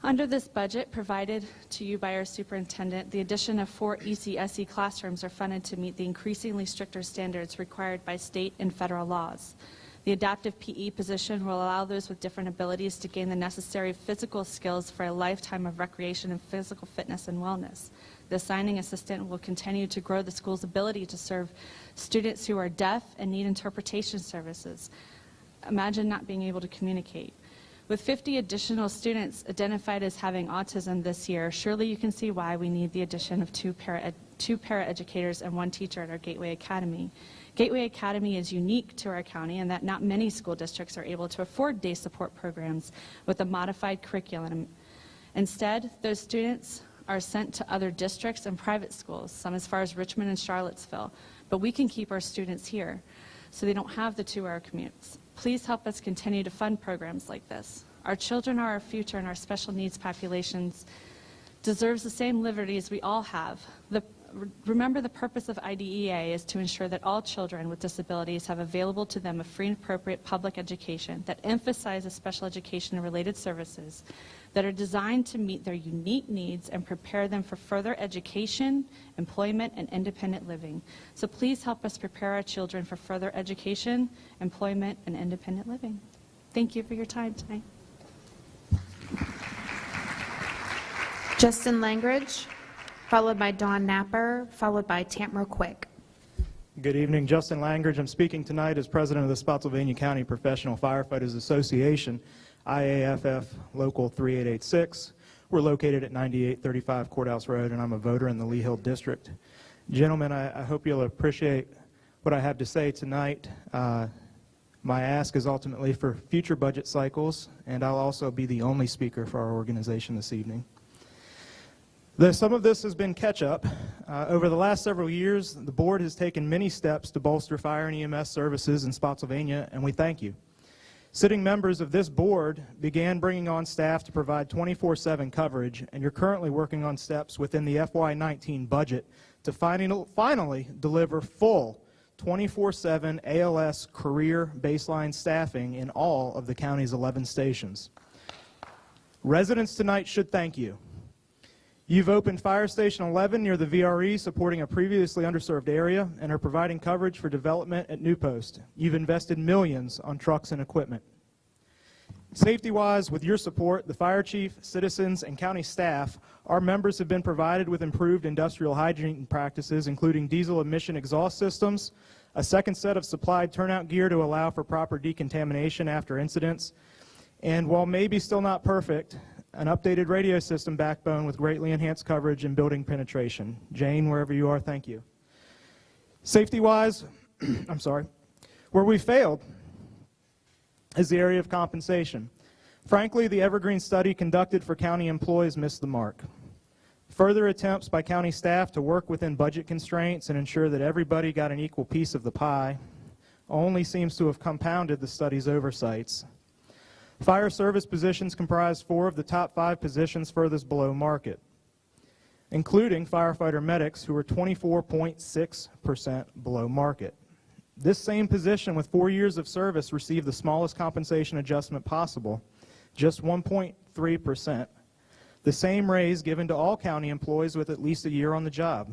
Under this budget provided to you by our superintendent, the addition of 4 ECSE classrooms are funded to meet the increasingly stricter standards required by state and federal laws. The adaptive PE position will allow those with different abilities to gain the necessary physical skills for a lifetime of recreation and physical fitness and wellness. The signing assistant will continue to grow the school's ability to serve students who are deaf and need interpretation services. Imagine not being able to communicate. With 50 additional students identified as having autism this year, surely you can see why we need the addition of 2 paraeducators and 1 teacher at our Gateway Academy. Gateway Academy is unique to our county in that not many school districts are able to afford day support programs with a modified curriculum. Instead, those students are sent to other districts and private schools, some as far as Richmond and Charlottesville, but we can keep our students here so they don't have the 2-hour commutes. Please help us continue to fund programs like this. Our children are our future, and our special needs populations deserves the same liberties we all have. Remember, the purpose of IDEA is to ensure that all children with disabilities have available to them a free and appropriate public education that emphasizes special education and related services that are designed to meet their unique needs and prepare them for further education, employment, and independent living. So please help us prepare our children for further education, employment, and independent living. Thank you for your time tonight. Justin Langridge, followed by Dawn Napper, followed by Tamara Quick. Good evening, Justin Langridge. I'm speaking tonight as president of the Spotsylvania County Professional Firefighters Association, IAFF Local 3886. We're located at 9835 Courthouse Road, and I'm a voter in the Lee Hill District. Gentlemen, I hope you'll appreciate what I have to say tonight. My ask is ultimately for future budget cycles, and I'll also be the only speaker for our organization this evening. Though some of this has been catch-up, over the last several years, the board has taken many steps to bolster fire and EMS services in Spotsylvania, and we thank you. Sitting members of this board began bringing on staff to provide 24/7 coverage, and you're currently working on steps within the FY19 budget to finally deliver full 24/7 ALS career baseline staffing in all of the county's 11 stations. Residents tonight should thank you. You've opened Fire Station 11 near the VRE, supporting a previously underserved area, and are providing coverage for development at New Post. You've invested millions on trucks and equipment. Safety-wise, with your support, the fire chief, citizens, and county staff, our members have been provided with improved industrial hygiene practices, including diesel emission exhaust systems, a second set of supplied turnout gear to allow for proper decontamination after incidents, and while maybe still not perfect, an updated radio system backbone with greatly enhanced coverage and building penetration. Jane, wherever you are, thank you. Safety-wise, where we failed is the area of compensation. Frankly, the Evergreen study conducted for county employees missed the mark. Further attempts by county staff to work within budget constraints and ensure that everybody got an equal piece of the pie only seems to have compounded the study's oversights. Fire service positions comprise 4 of the top 5 positions furthest below market, including firefighter medics, who are 24.6% below market. This same position with 4 years of service received the smallest compensation adjustment possible, just 1.3%, the same raise given to all county employees with at least a year on the job.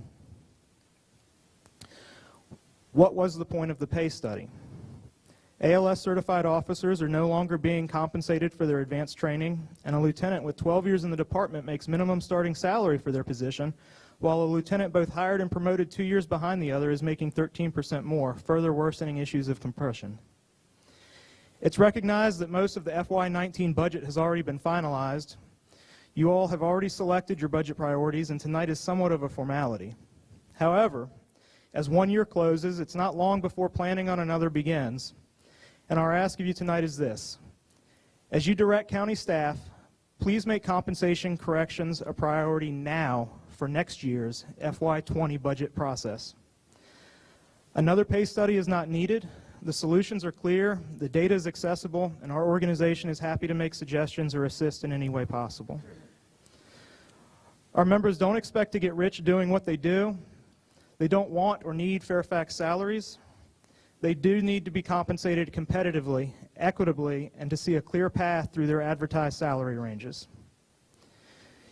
What was the point of the pay study? ALS certified officers are no longer being compensated for their advanced training, and a lieutenant with 12 years in the department makes minimum starting salary for their position, while a lieutenant both hired and promoted 2 years behind the other is making 13% more, further worsening issues of compression. It's recognized that most of the FY19 budget has already been finalized. You all have already selected your budget priorities, and tonight is somewhat of a formality. However, as 1 year closes, it's not long before planning on another begins. And our ask of you tonight is this: as you direct county staff, please make compensation corrections a priority now for next year's FY20 budget process. Another pay study is not needed. The solutions are clear, the data is accessible, and our organization is happy to make suggestions or assist in any way possible. Our members don't expect to get rich doing what they do. They don't want or need Fairfax salaries. They do need to be compensated competitively, equitably, and to see a clear path through their advertised salary ranges.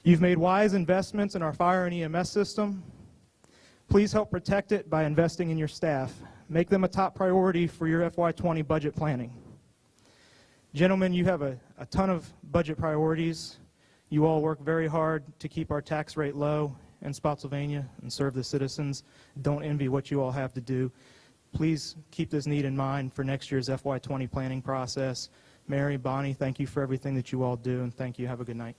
You've made wise investments in our fire and EMS system. Please help protect it by investing in your staff. Make them a top priority for your FY20 budget planning. Gentlemen, you have a ton of budget priorities. You all work very hard to keep our tax rate low in Spotsylvania and serve the citizens. Don't envy what you all have to do. Please keep this need in mind for next year's FY20 planning process. Mary, Bonnie, thank you for everything that you all do, and thank you. Have a good night.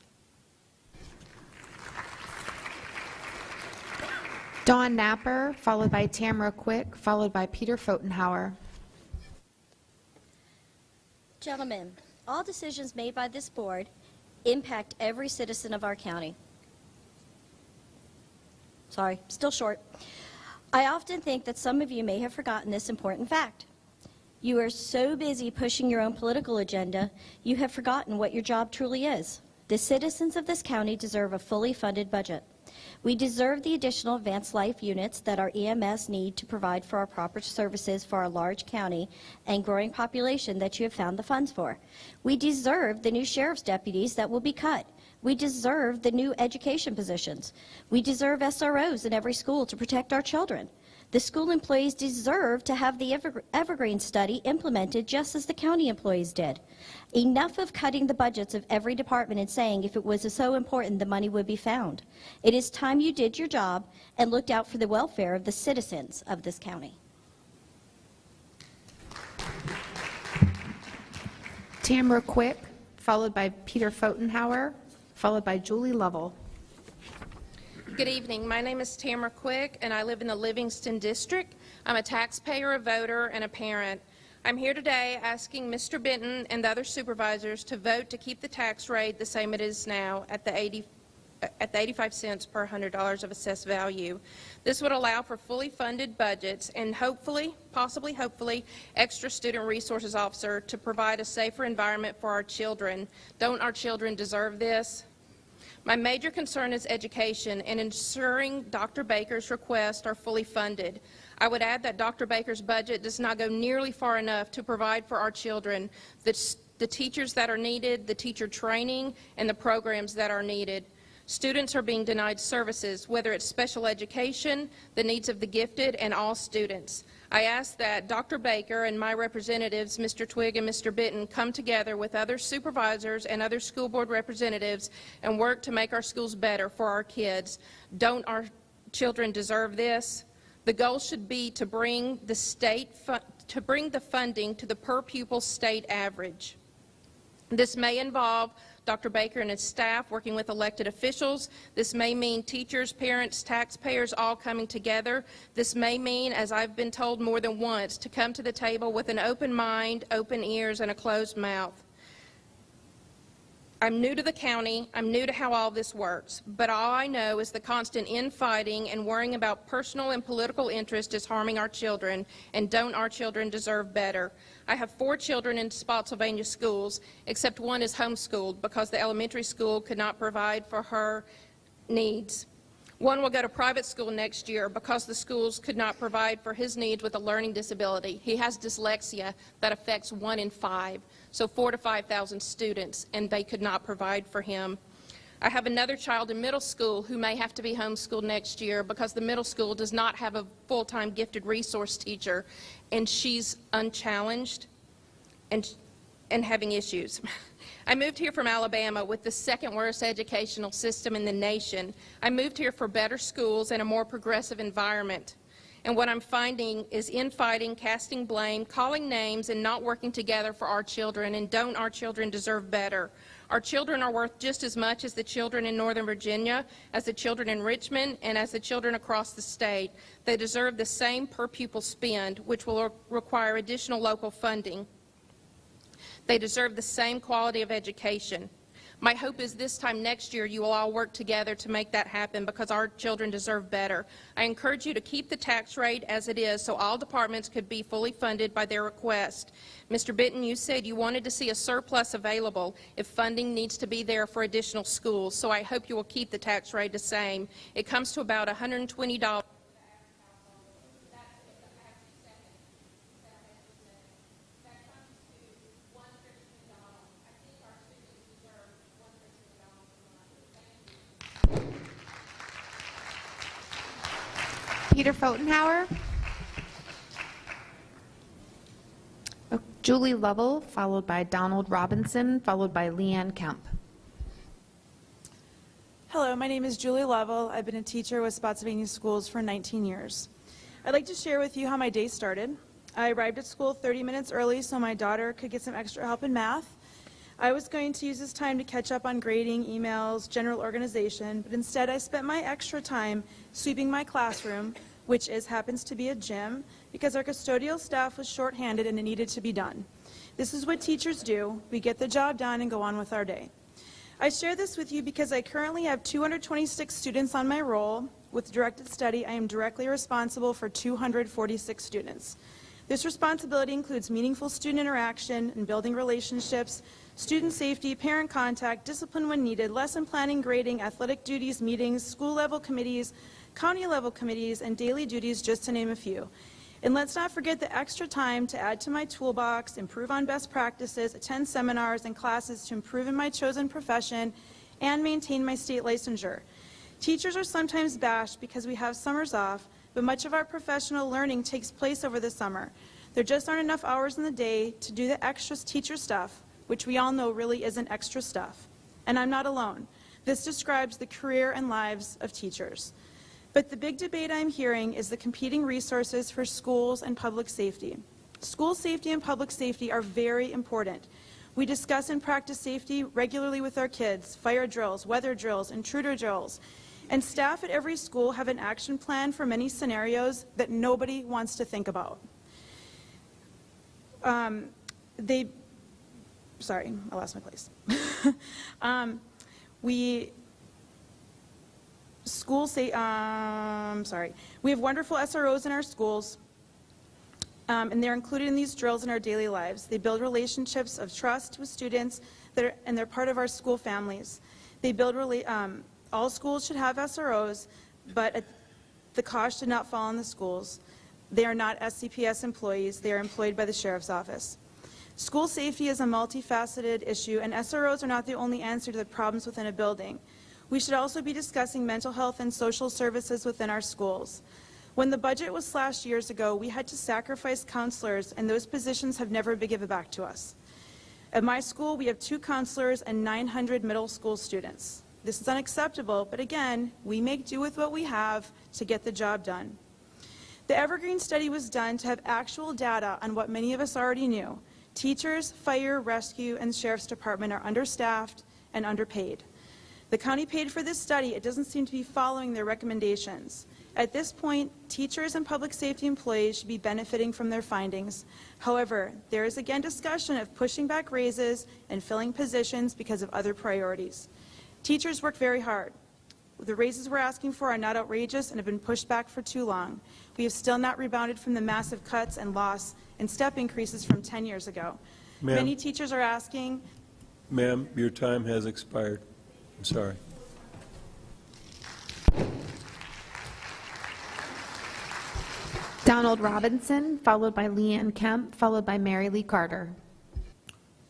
Dawn Napper, followed by Tamara Quick, followed by Peter Fotenhauer. Gentlemen, all decisions made by this board impact every citizen of our county. Sorry, still short. I often think that some of you may have forgotten this important fact. You are so busy pushing your own political agenda, you have forgotten what your job truly is. The citizens of this county deserve a fully funded budget. We deserve the additional advanced life units that our EMS need to provide for our proper services for our large county and growing population that you have found the funds for. We deserve the new sheriff's deputies that will be cut. We deserve the new education positions. We deserve SROs in every school to protect our children. The school employees deserve to have the Evergreen study implemented just as the county employees did. Enough of cutting the budgets of every department and saying if it was so important the money would be found. It is time you did your job and looked out for the welfare of the citizens of this county. Tamara Quick, followed by Peter Fotenhauer, followed by Julie Lovell. Good evening. My name is Tamara Quick, and I live in the Livingston District. I'm a taxpayer, a voter, and a parent. I'm here today asking Mr. Benton and the other supervisors to vote to keep the tax rate the same it is now at the 85 cents per $100 of assessed value. This would allow for fully funded budgets and hopefully, extra student resources officer to provide a safer environment for our children. Don't our children deserve this? My major concern is education and ensuring Dr. Baker's requests are fully funded. I would add that Dr. Baker's budget does not go nearly far enough to provide for our children the teachers that are needed, the teacher training, and the programs that are needed. Students are being denied services, whether it's special education, the needs of the gifted, and all students. I ask that Dr. Baker and my representatives, Mr. Twigg and Mr. Benton, come together with other supervisors and other school board representatives and work to make our schools better for our kids. Don't our children deserve this? The goal should be to bring the funding to the per pupil state average. This may involve Dr. Baker and his staff working with elected officials. This may mean teachers, parents, taxpayers all coming together. This may mean, as I've been told more than once, to come to the table with an open mind, open ears, and a closed mouth. I'm new to the county. I'm new to how all this works. But all I know is the constant infighting and worrying about personal and political interest is harming our children, and don't our children deserve better? I have 4 children in Spotsylvania schools, except one is homeschooled because the elementary school could not provide for her needs. One will go to private school next year because the schools could not provide for his needs with a learning disability. He has dyslexia that affects 1 in 5, so 4,000 to 5,000 students, and they could not provide for him. I have another child in middle school who may have to be homeschooled next year because the middle school does not have a full-time gifted resource teacher, and she's unchallenged and having issues. I moved here from Alabama with the second worst educational system in the nation. I moved here for better schools and a more progressive environment. And what I'm finding is infighting, casting blame, calling names, and not working together for our children. And don't our children deserve better? Our children are worth just as much as the children in Northern Virginia, as the children in Richmond, and as the children across the state. They deserve the same per pupil spend, which will require additional local funding. They deserve the same quality of education. My hope is this time next year you will all work together to make that happen because our children deserve better. I encourage you to keep the tax rate as it is so all departments could be fully funded by their request. Mr. Benton, you said you wanted to see a surplus available if funding needs to be there for additional schools, so I hope you will keep the tax rate the same. It comes to about $120. Peter Fotenhauer. Julie Lovell, followed by Donald Robinson, followed by Leanne Kemp. Hello, my name is Julie Lovell. I've been a teacher with Spotsylvania Schools for 19 years. I'd like to share with you how my day started. I arrived at school 30 minutes early so my daughter could get some extra help in math. I was going to use this time to catch up on grading, emails, general organization, but instead I spent my extra time sweeping my classroom, which happens to be a gym, because our custodial staff was shorthanded and it needed to be done. This is what teachers do. We get the job done and go on with our day. I share this with you because I currently have 226 students on my roll. With directed study, I am directly responsible for 246 students. This responsibility includes meaningful student interaction and building relationships, student safety, parent contact, discipline when needed, lesson planning, grading, athletic duties, meetings, school-level committees, county-level committees, and daily duties, just to name a few. And let's not forget the extra time to add to my toolbox, improve on best practices, attend seminars and classes to improve in my chosen profession, and maintain my state licensure. Teachers are sometimes bashed because we have summers off, but much of our professional learning takes place over the summer. There just aren't enough hours in the day to do the extra teacher stuff, which we all know really isn't extra stuff. And I'm not alone. This describes the career and lives of teachers. But the big debate I'm hearing is the competing resources for schools and public safety. School safety and public safety are very important. We discuss and practice safety regularly with our kids, fire drills, weather drills, intruder drills. And staff at every school have an action plan for many scenarios that nobody wants to think about. Sorry, I lost my place. We have wonderful SROs in our schools, and they're included in these drills in our daily lives. They build relationships of trust with students, and they're part of our school families. They build all schools should have SROs, but the cost should not fall on the schools. They are not SCPS employees. They are employed by the Sheriff's Office. School safety is a multifaceted issue, and SROs are not the only answer to the problems within a building. We should also be discussing mental health and social services within our schools. When the budget was slashed years ago, we had to sacrifice counselors, and those positions have never been given back to us. At my school, we have 2 counselors and 900 middle school students. This is unacceptable, but again, we make do with what we have to get the job done. The Evergreen study was done to have actual data on what many of us already knew. Teachers, fire, rescue, and the Sheriff's Department are understaffed and underpaid. The county paid for this study. It doesn't seem to be following their recommendations. At this point, teachers and public safety employees should be benefiting from their findings. However, there is again discussion of pushing back raises and filling positions because of other priorities. Teachers work very hard. The raises we're asking for are not outrageous and have been pushed back for too long. We have still not rebounded from the massive cuts and loss and step increases from 10 years ago. Ma'am. Many teachers are asking. Ma'am, your time has expired. I'm sorry. Donald Robinson, followed by Leanne Kemp, followed by Mary Lee Carter.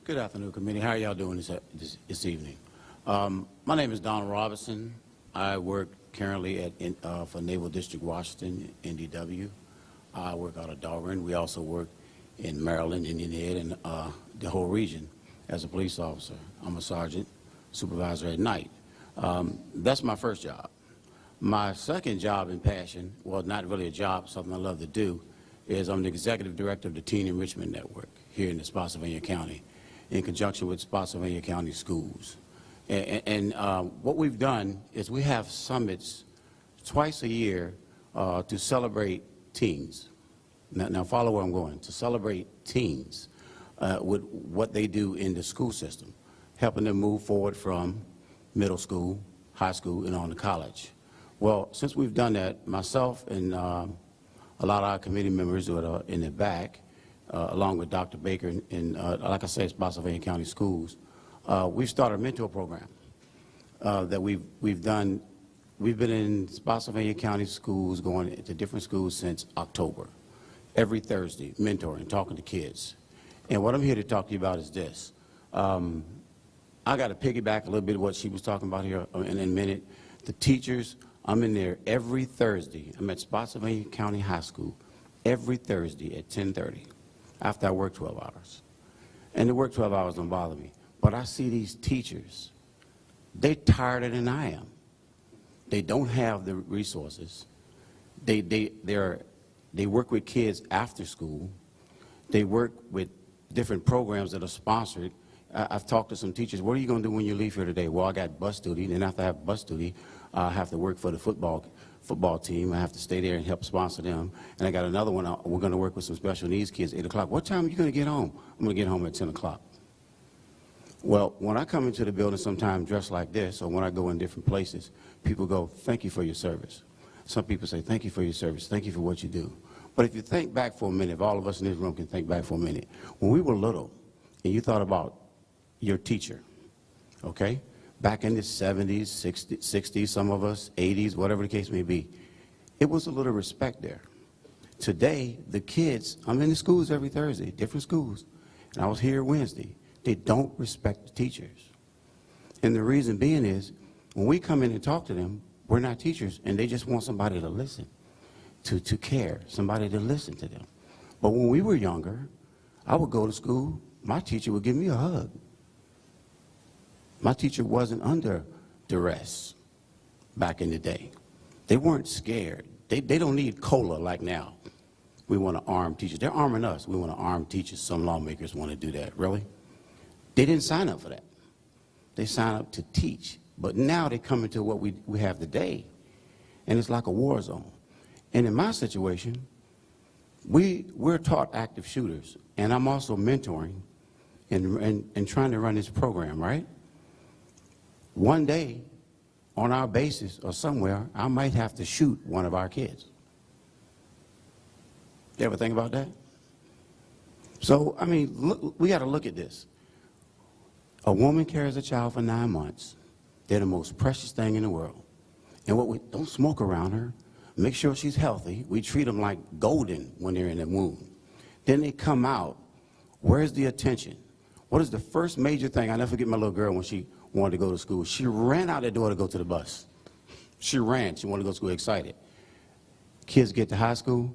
Good afternoon, committee. How are y'all doing this evening? My name is Donald Robinson. I work currently for Naval District, Washington, NDW. I work out of Dahlgren. We also work in Maryland, Indian Head, and the whole region as a police officer. I'm a sergeant supervisor at night. That's my first job. My second job and passion, well, not really a job, something I love to do, is I'm the executive director of the Teen Enrichment Network here in the Spotsylvania County, in conjunction with Spotsylvania County Schools. And what we've done is we have summits twice a year to celebrate teens. Now follow where I'm going, to celebrate teens with what they do in the school system, helping them move forward from middle school, high school, and on to college. Well, since we've done that, myself and a lot of our committee members who are in the back, along with Dr. Baker and like I said, Spotsylvania County Schools, we've started a mentor program that we've done. We've been in Spotsylvania County Schools, going to different schools since October. Every Thursday, mentoring, talking to kids. And what I'm here to talk to you about is this. I got to piggyback a little bit of what she was talking about here in a minute. The teachers, I'm in there every Thursday. I'm at Spotsylvania County High School every Thursday at 10:30 after I work 12 hours. And to work 12 hours don't bother me. But I see these teachers, they're tireder than I am. They don't have the resources. They work with kids after school. They work with different programs that are sponsored. I've talked to some teachers, what are you going to do when you leave here today? Well, I got bus duty, and after I have bus duty, I have to work for the football team. I have to stay there and help sponsor them. And I got another one, we're going to work with some special needs kids at 8 o'clock. What time are you going to get home? I'm going to get home at 10 o'clock. Well, when I come into the building sometime dressed like this, or when I go in different places, people go, thank you for your service. Some people say, thank you for your service, thank you for what you do. But if you think back for a minute, if all of us in this room can think back for a minute, when we were little, and you thought about your teacher, okay? Back in the 70s, 60s, some of us, 80s, whatever the case may be, it was a little respect there. Today, the kids, I'm in the schools every Thursday, different schools, and I was here Wednesday. They don't respect the teachers. And the reason being is, when we come in and talk to them, we're not teachers, and they just want somebody to listen, to care, somebody to listen to them. But when we were younger, I would go to school, my teacher would give me a hug. My teacher wasn't under duress back in the day. They weren't scared. They don't need COLA like now. We want to arm teachers. They're arming us. We want to arm teachers. Some lawmakers want to do that. Really? They didn't sign up for that. They signed up to teach. But now they come into what we have today, and it's like a war zone. And in my situation, We're taught active shooters, and I'm also mentoring and trying to run this program, right? One day, on our basis or somewhere, I might have to shoot one of our kids. You ever think about that? So, I mean, look, we got to look at this. A woman carries a child for 9 months. They're the most precious thing in the world. And don't smoke around her. Make sure she's healthy. We treat them like golden when they're in the womb. Then they come out. Where's the attention? What is the first major thing? I never forget my little girl when she wanted to go to school. She ran out the door to go to the bus. She ran. She wanted to go to school excited. Kids get to high school,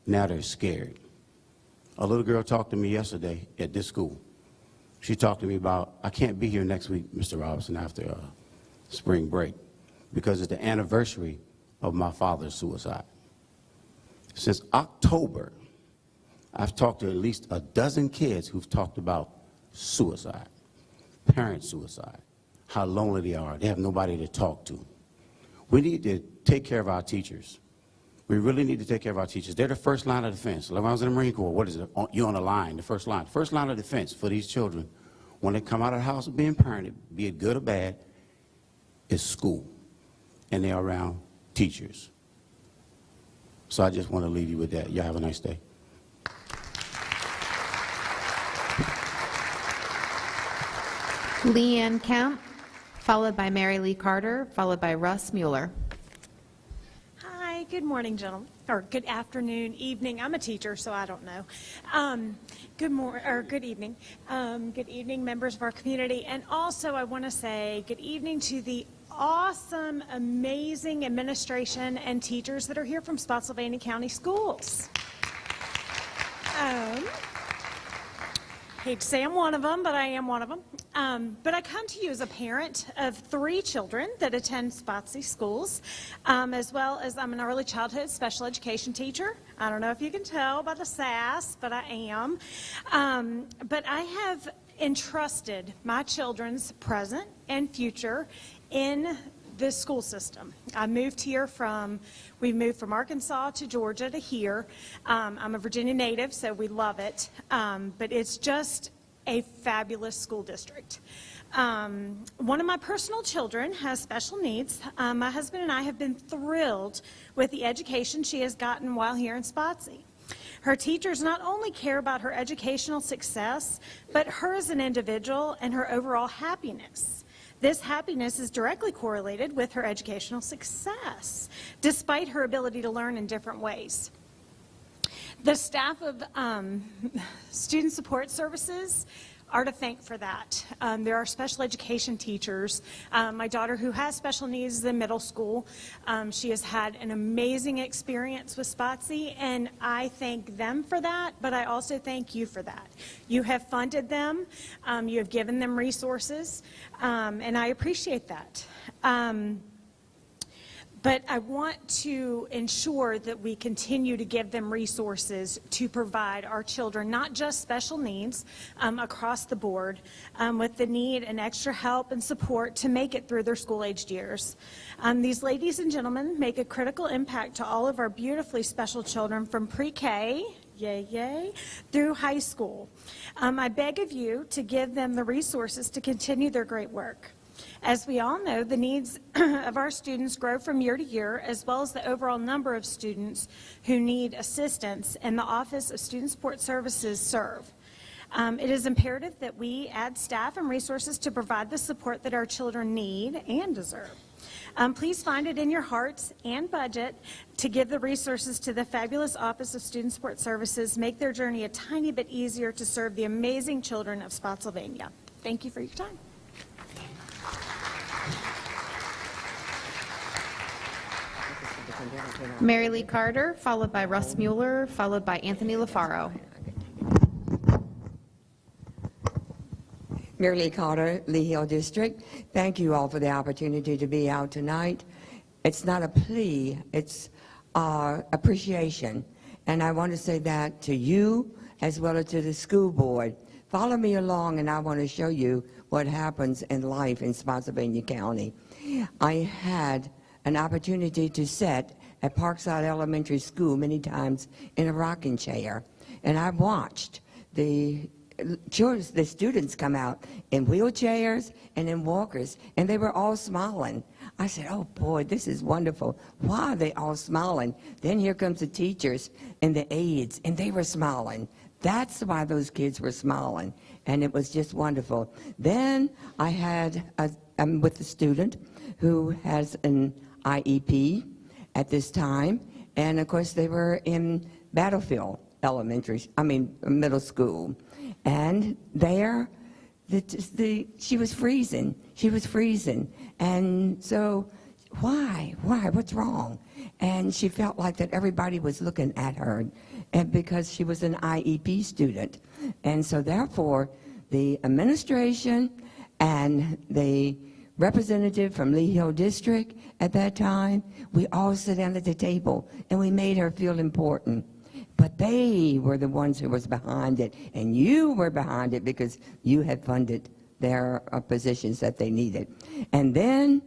now they're scared. A little girl talked to me yesterday at this school. She talked to me about, I can't be here next week, Mr. Robinson, after spring break, because it's the anniversary of my father's suicide. Since October, I've talked to at least a dozen kids who've talked about suicide, parent suicide, how lonely they are. They have nobody to talk to. We need to take care of our teachers. We really need to take care of our teachers. They're the first line of defense. Like when I was in the Marine Corps, what is it? You're on the line, the first line. First line of defense for these children when they come out of the house being parented, be it good or bad, is school. And they're around teachers. So I just want to leave you with that. Y'all have a nice day. Leanne Kemp, followed by Mary Lee Carter, followed by Russ Mueller. Hi, good morning, gentlemen, or good afternoon, evening. I'm a teacher, so I don't know. Good evening. Good evening, members of our community. And also, I want to say good evening to the awesome, amazing administration and teachers that are here from Spotsylvania County Schools. Hate to say I'm one of them, but I am one of them. But I come to you as a parent of 3 children that attend Spotsy schools, as well as I'm an early childhood special education teacher. I don't know if you can tell by the sass, but I am. But I have entrusted my children's present and future in this school system. We moved from Arkansas to Georgia to here. I'm a Virginia native, so we love it. But it's just a fabulous school district. One of my personal children has special needs. My husband and I have been thrilled with the education she has gotten while here in Spotsy. Her teachers not only care about her educational success, but her as an individual and her overall happiness. This happiness is directly correlated with her educational success, despite her ability to learn in different ways. The staff of Student Support Services are to thank for that. There are special education teachers. My daughter, who has special needs, is in middle school. She has had an amazing experience with Spotsy, and I thank them for that, but I also thank you for that. You have funded them, you have given them resources, and I appreciate that. But I want to ensure that we continue to give them resources to provide our children, not just special needs, across the board, with the need and extra help and support to make it through their school-aged years. These ladies and gentlemen make a critical impact to all of our beautifully special children from pre-K, yay, yay, through high school. I beg of you to give them the resources to continue their great work. As we all know, the needs of our students grow from year to year, as well as the overall number of students who need assistance and the Office of Student Support Services serve. It is imperative that we add staff and resources to provide the support that our children need and deserve. Please find it in your hearts and budget to give the resources to the fabulous Office of Student Support Services, make their journey a tiny bit easier to serve the amazing children of Spotsylvania. Thank you for your time. Mary Lee Carter, followed by Russ Mueller, followed by Anthony LaFaro. Mary Lee Carter, Lee Hill District. Thank you all for the opportunity to be out tonight. It's not a plea, it's appreciation. And I want to say that to you as well as to the school board. Follow me along and I want to show you what happens in life in Spotsylvania County. I had an opportunity to set at Parkside Elementary School many times in a rocking chair, and I watched the students come out in wheelchairs and in walkers, and they were all smiling. I said, oh boy, this is wonderful. Why are they all smiling? Then here comes the teachers and the aides, and they were smiling. That's why those kids were smiling, and it was just wonderful. Then I'm with a student who has an IEP at this time, and of course they were in Battlefield middle school. And there, she was freezing. She was freezing. And so, why? What's wrong? And she felt like that everybody was looking at her, and because she was an IEP student. And so therefore, the administration and the representative from Lee Hill District at that time, we all sat down at the table, and we made her feel important. But they were the ones who was behind it, and you were behind it because you had funded their positions that they needed. And then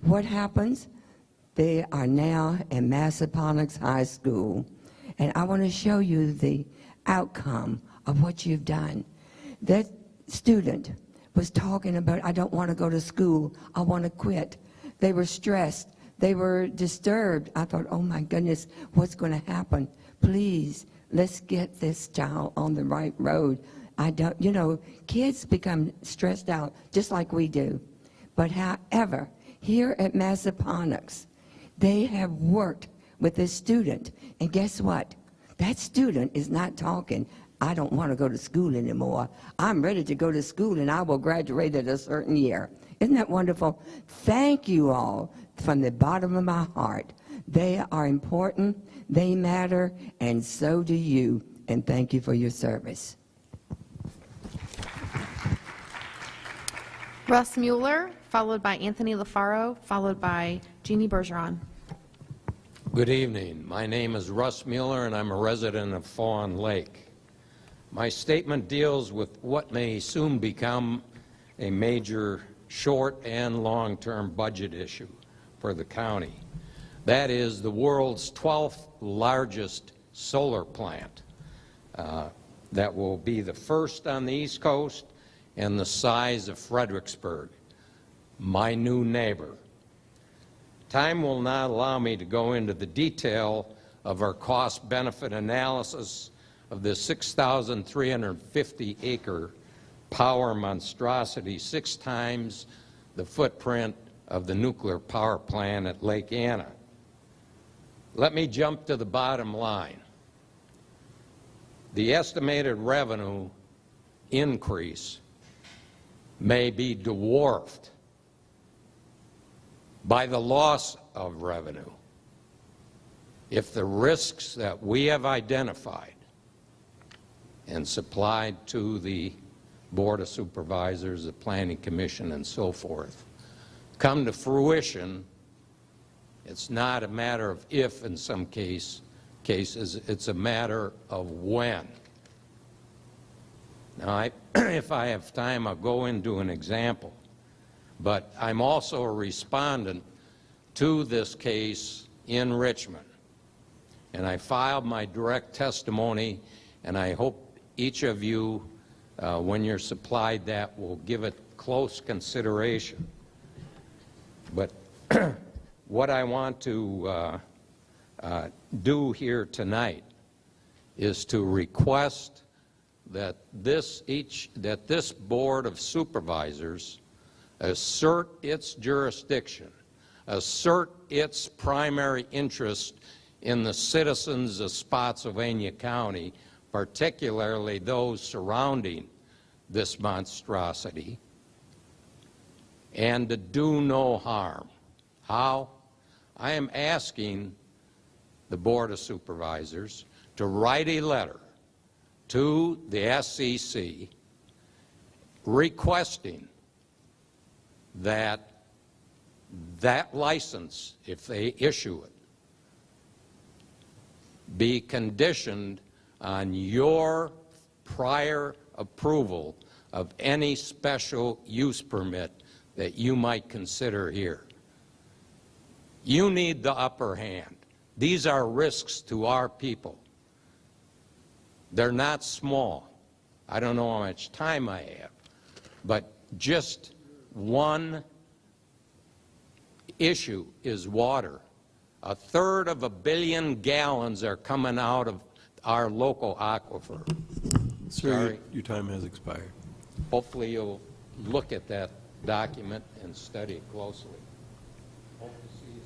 what happens? They are now in Massaponax High School, and I want to show you the outcome of what you've done. That student was talking about, I don't want to go to school, I want to quit. They were stressed, they were disturbed. I thought, oh my goodness, what's going to happen? Please, let's get this child on the right road. Kids become stressed out just like we do. But however, here at Massaponax, they have worked with this student. And guess what? That student is not talking, I don't want to go to school anymore. I'm ready to go to school, and I will graduate at a certain year. Isn't that wonderful? Thank you all from the bottom of my heart. They are important, they matter, and so do you. And thank you for your service. Russ Mueller, followed by Anthony LaFaro, followed by Jeannie Bergeron. Good evening. My name is Russ Mueller, and I'm a resident of Fawn Lake. My statement deals with what may soon become a major short and long-term budget issue for the county. That is the world's 12th largest solar plant that will be the first on the East Coast and the size of Fredericksburg, my new neighbor. Time will not allow me to go into the detail of our cost-benefit analysis of this 6,350-acre power monstrosity, 6 times the footprint of the nuclear power plant at Lake Anna. Let me jump to the bottom line. The estimated revenue increase may be dwarfed by the loss of revenue if the risks that we have identified and supplied to the Board of Supervisors, the Planning Commission, and so forth come to fruition. It's not a matter of if in some cases, it's a matter of when. Now, if I have time, I'll go into an example. But I'm also a respondent to this case in Richmond. And I filed my direct testimony, and I hope each of you, when you're supplied that, will give it close consideration. But what I want to do here tonight is to request that this Board of Supervisors assert its jurisdiction, assert its primary interest in the citizens of Spotsylvania County, particularly those surrounding this monstrosity, and to do no harm. How? I am asking the Board of Supervisors to write a letter to the SCC requesting that license, if they issue it, be conditioned on your prior approval of any special use permit that you might consider here. You need the upper hand. These are risks to our people. They're not small. I don't know how much time I have, but just one issue is water. 1/3 of a billion gallons are coming out of our local aquifer. Sir, Sorry. your time has expired. Hopefully you'll look at that document and study it closely. Hope to see you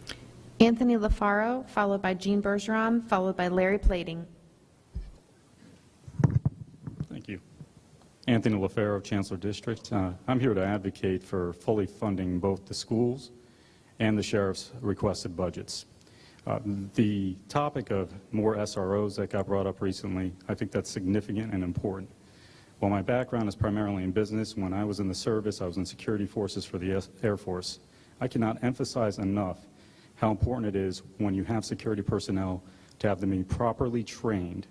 soon. Anthony LaFaro, followed by Jean Bergeron, followed by Larry Plating. Thank you. Anthony LaFaro, Chancellor District. I'm here to advocate for fully funding both the schools and the sheriff's requested budgets. The topic of more SROs that got brought up recently, I think that's significant and important. While my background is primarily in business, when I was in the service, I was in security forces for the Air Force. I cannot emphasize enough how important it is when you have security personnel to have them be properly trained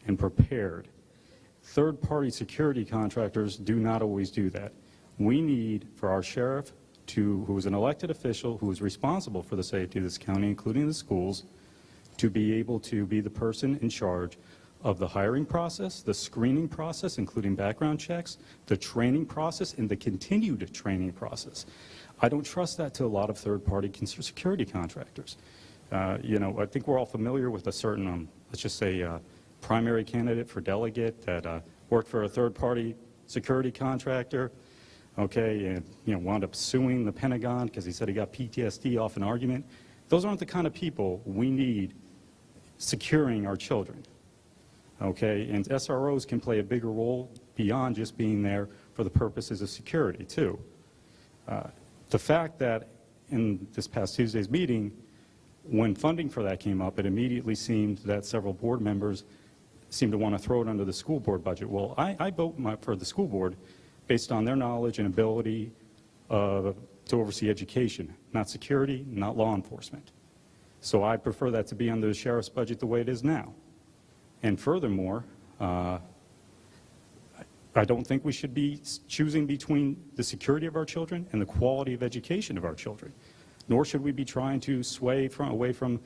and prepared. Third-party security contractors do not always do that. We need for our sheriff, who is an elected official, who is responsible for the safety of this county, including the schools, to be able to be the person in charge of the hiring process, the screening process, including background checks, the training process, and the continued training process. I don't trust that to a lot of third-party security contractors. You know, I think we're all familiar with a certain, let's just say, primary candidate for delegate that worked for a third-party security contractor, okay, and, you know, wound up suing the Pentagon because he said he got PTSD off an argument. Those aren't the kind of people we need securing our children, okay? And SROs can play a bigger role beyond just being there for the purposes of security, too. The fact that in this past Tuesday's meeting, when funding for that came up, it immediately seemed that several board members seemed to want to throw it under the school board budget. Well, I vote for the school board based on their knowledge and ability to oversee education, not security, not law enforcement. So I prefer that to be under the sheriff's budget the way it is now. And furthermore, I don't think we should be choosing between the security of our children and the quality of education of our children, nor should we be trying to sway away from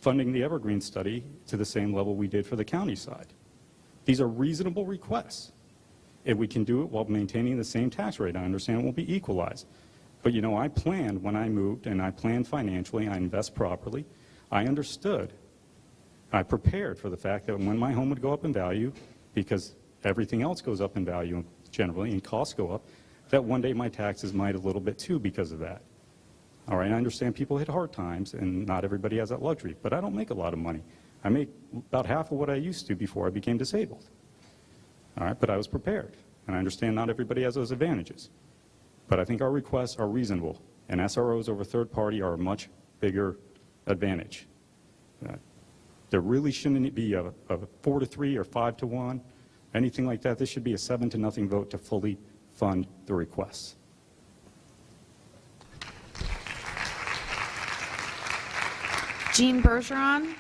funding the Evergreen study to the same level we did for the county side. These are reasonable requests. If we can do it while maintaining the same tax rate, I understand it won't be equalized. But, you know, I planned when I moved, and I planned financially, I invest properly. I understood. I prepared for the fact that when my home would go up in value, because everything else goes up in value generally, and costs go up, that one day my taxes might a little bit too because of that. All right, I understand people hit hard times, and not everybody has that luxury, but I don't make a lot of money. I make about half of what I used to before I became disabled. All right, but I was prepared, and I understand not everybody has those advantages. But I think our requests are reasonable, and SROs over third party are a much bigger advantage. There really shouldn't be a 4-3 or 5-1, anything like that. This should be a 7-0 vote to fully fund the requests. Jean Bergeron,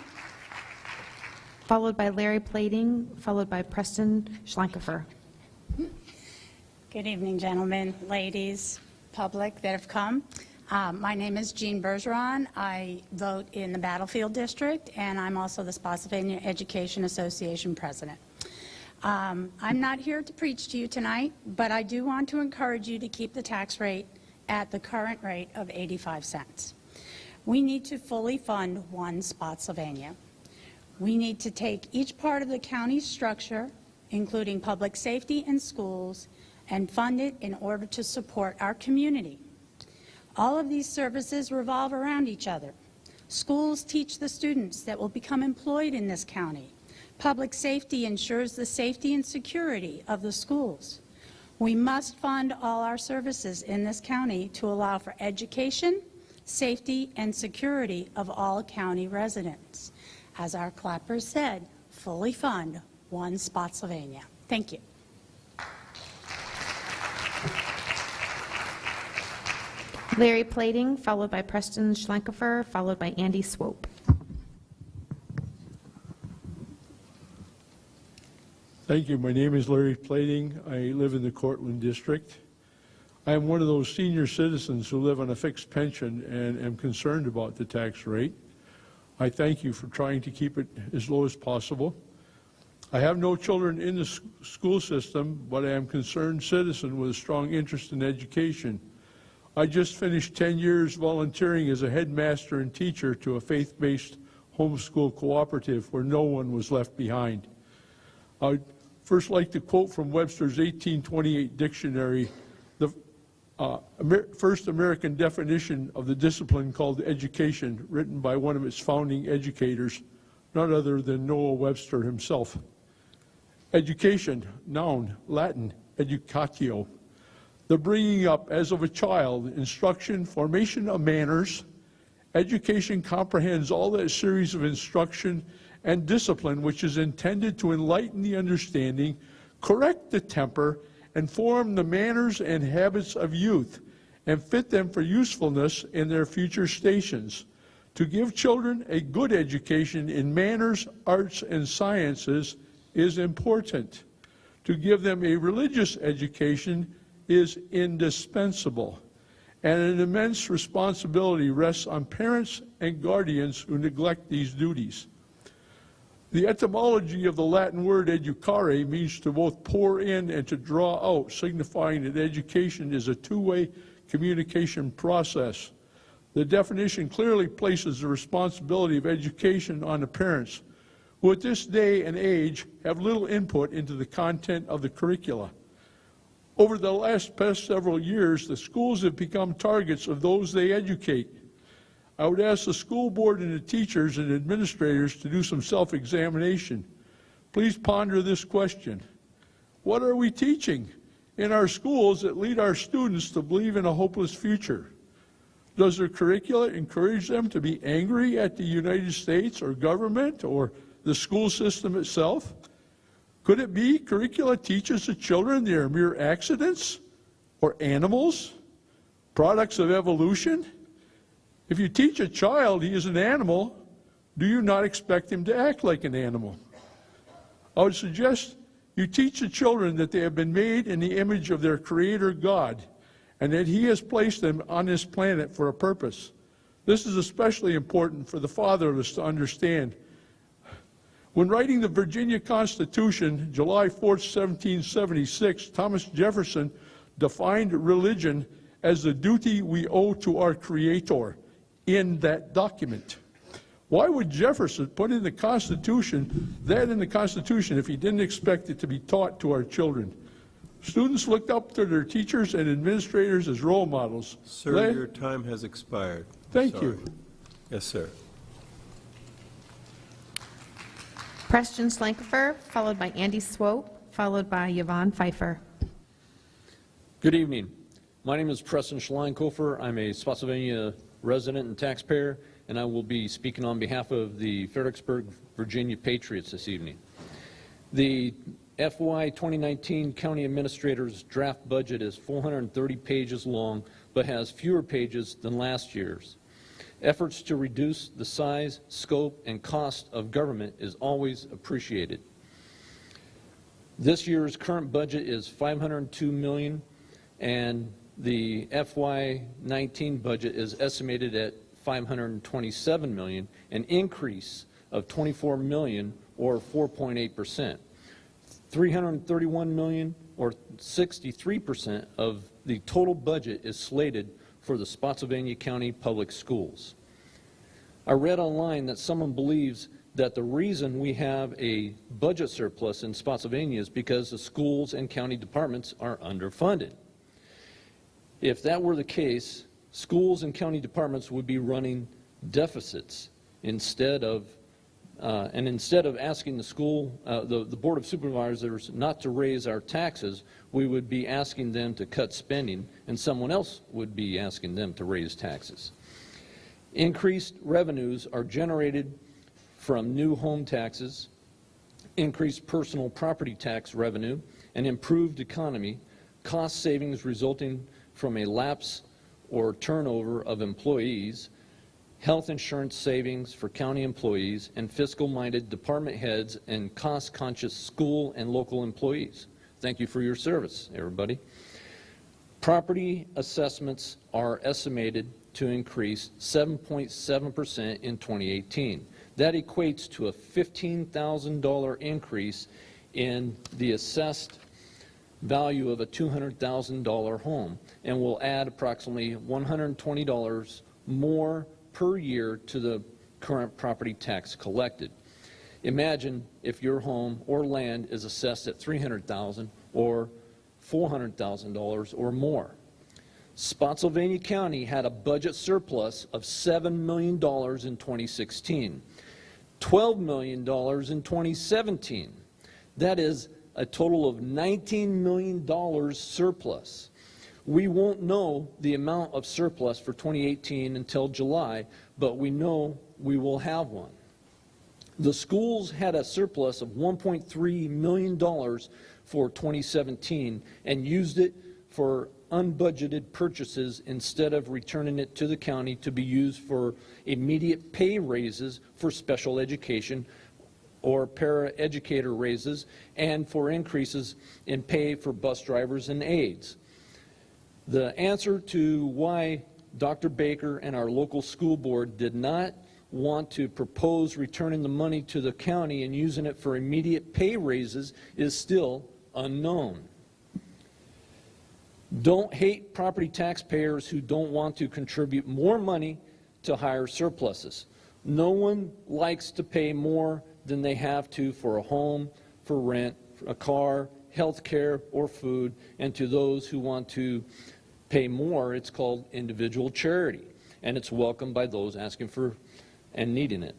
followed by Larry Plating, followed by Preston Schlenkerfer. Good evening, gentlemen, ladies, public that have come. My name is Jean Bergeron. I vote in the Battlefield District, and I'm also the Spotsylvania Education Association president. I'm not here to preach to you tonight, but I do want to encourage you to keep the tax rate at the current rate of 85 cents. We need to fully fund one Spotsylvania. We need to take each part of the county's structure, including public safety and schools, and fund it in order to support our community. All of these services revolve around each other. Schools teach the students that will become employed in this county. Public safety ensures the safety and security of the schools. We must fund all our services in this county to allow for education, safety, and security of all county residents. As our clapper said, fully fund one Spotsylvania. Thank you. Larry Plating, followed by Preston Schlenkerfer, followed by Andy Swope. Thank you. My name is Larry Plating. I live in the Cortland District. I am one of those senior citizens who live on a fixed pension and am concerned about the tax rate. I thank you for trying to keep it as low as possible. I have no children in the school system, but I am a concerned citizen with a strong interest in education. I just finished 10 years volunteering as a headmaster and teacher to a faith-based homeschool cooperative where no one was left behind. I'd first like to quote from Webster's 1828 dictionary, the first American definition of the discipline called education, written by one of its founding educators, none other than Noah Webster himself. Education, noun, Latin, educatio, the bringing up as of a child, instruction, formation of manners. Education comprehends all that series of instruction and discipline which is intended to enlighten the understanding, correct the temper, and form the manners and habits of youth, and fit them for usefulness in their future stations. To give children a good education in manners, arts, and sciences is important. To give them a religious education is indispensable. And an immense responsibility rests on parents and guardians who neglect these duties. The etymology of the Latin word educare means to both pour in and to draw out, signifying that education is a two-way communication process. The definition clearly places the responsibility of education on the parents, who at this day and age have little input into the content of the curricula. Over the past several years, the schools have become targets of those they educate. I would ask the school board and the teachers and administrators to do some self-examination. Please ponder this question. What are we teaching in our schools that lead our students to believe in a hopeless future? Does their curricula encourage them to be angry at the United States or government or the school system itself? Could it be curricula teaches the children they are mere accidents or animals, products of evolution? If you teach a child he is an animal, do you not expect him to act like an animal? I would suggest you teach the children that they have been made in the image of their Creator God and that He has placed them on this planet for a purpose. This is especially important for the fatherless to understand. When writing the Virginia Constitution, July 4, 1776, Thomas Jefferson defined religion as the duty we owe to our Creator in that document. Why would Jefferson put in the Constitution if he didn't expect it to be taught to our children? Students looked up to their teachers and administrators as role models. Sir, your time has expired. Thank you. Yes, sir. Preston Schlenkerfer, followed by Andy Swope, followed by Yvonne Pfeiffer. Good evening. My name is Preston Schlenkerfer. I'm a Spotsylvania resident and taxpayer, and I will be speaking on behalf of the Fredericksburg, Virginia Patriots this evening. The FY 2019 County Administrator's draft budget is 430 pages long, but has fewer pages than last year's. Efforts to reduce the size, scope, and cost of government is always appreciated. This year's current budget is $502 million, and the FY19 budget is estimated at $527 million, an increase of $24 million or 4.8%. $331 million or 63% of the total budget is slated for the Spotsylvania County Public Schools. I read online that someone believes that the reason we have a budget surplus in Spotsylvania is because the schools and county departments are underfunded. If that were the case, schools and county departments would be running deficits instead of asking the Board of Supervisors not to raise our taxes, we would be asking them to cut spending, and someone else would be asking them to raise taxes. Increased revenues are generated from new home taxes, increased personal property tax revenue, an improved economy, cost savings resulting from a lapse or turnover of employees, health insurance savings for county employees, and fiscal-minded department heads and cost-conscious school and local employees. Thank you for your service, everybody. Property assessments are estimated to increase 7.7% in 2018. That equates to a $15,000 increase in the assessed value of a $200,000 home, and will add approximately $120 more per year to the current property tax collected. Imagine if your home or land is assessed at $300,000 or $400,000 or more. Spotsylvania County had a budget surplus of $7 million in 2016, $12 million in 2017. That is a total of $19 million surplus. We won't know the amount of surplus for 2018 until July, but we know we will have one. The schools had a surplus of $1.3 million for 2017 and used it for unbudgeted purchases instead of returning it to the county to be used for immediate pay raises for special education or para-educator raises and for increases in pay for bus drivers and aides. The answer to why Dr. Baker and our local school board did not want to propose returning the money to the county and using it for immediate pay raises is still unknown. Don't hate property taxpayers who don't want to contribute more money to higher surpluses. No one likes to pay more than they have to for a home, for rent, for a car, health care, or food, and to those who want to pay more, it's called individual charity, and it's welcomed by those asking for and needing it.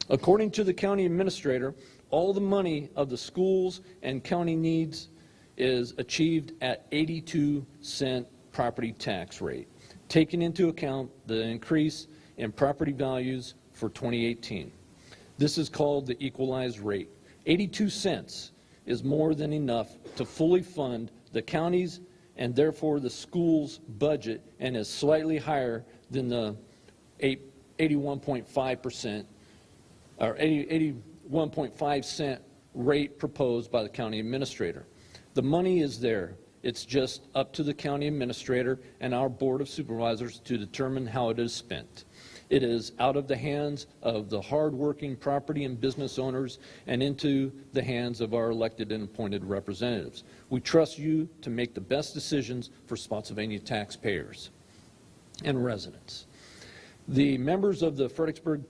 According to the county administrator, all the money of the schools and county needs is achieved at 82-cent property tax rate, taking into account the increase in property values for 2018. This is called the equalized rate. 82 cents is more than enough to fully fund the county's and therefore the school's budget, and is slightly higher than the 81.5% or 81.5 cent rate proposed by the county administrator. The money is there. It's just up to the county administrator and our board of supervisors to determine how it is spent. It is out of the hands of the hardworking property and business owners and into the hands of our elected and appointed representatives. We trust you to make the best decisions for Spotsylvania taxpayers and residents. The members of the Fredericksburg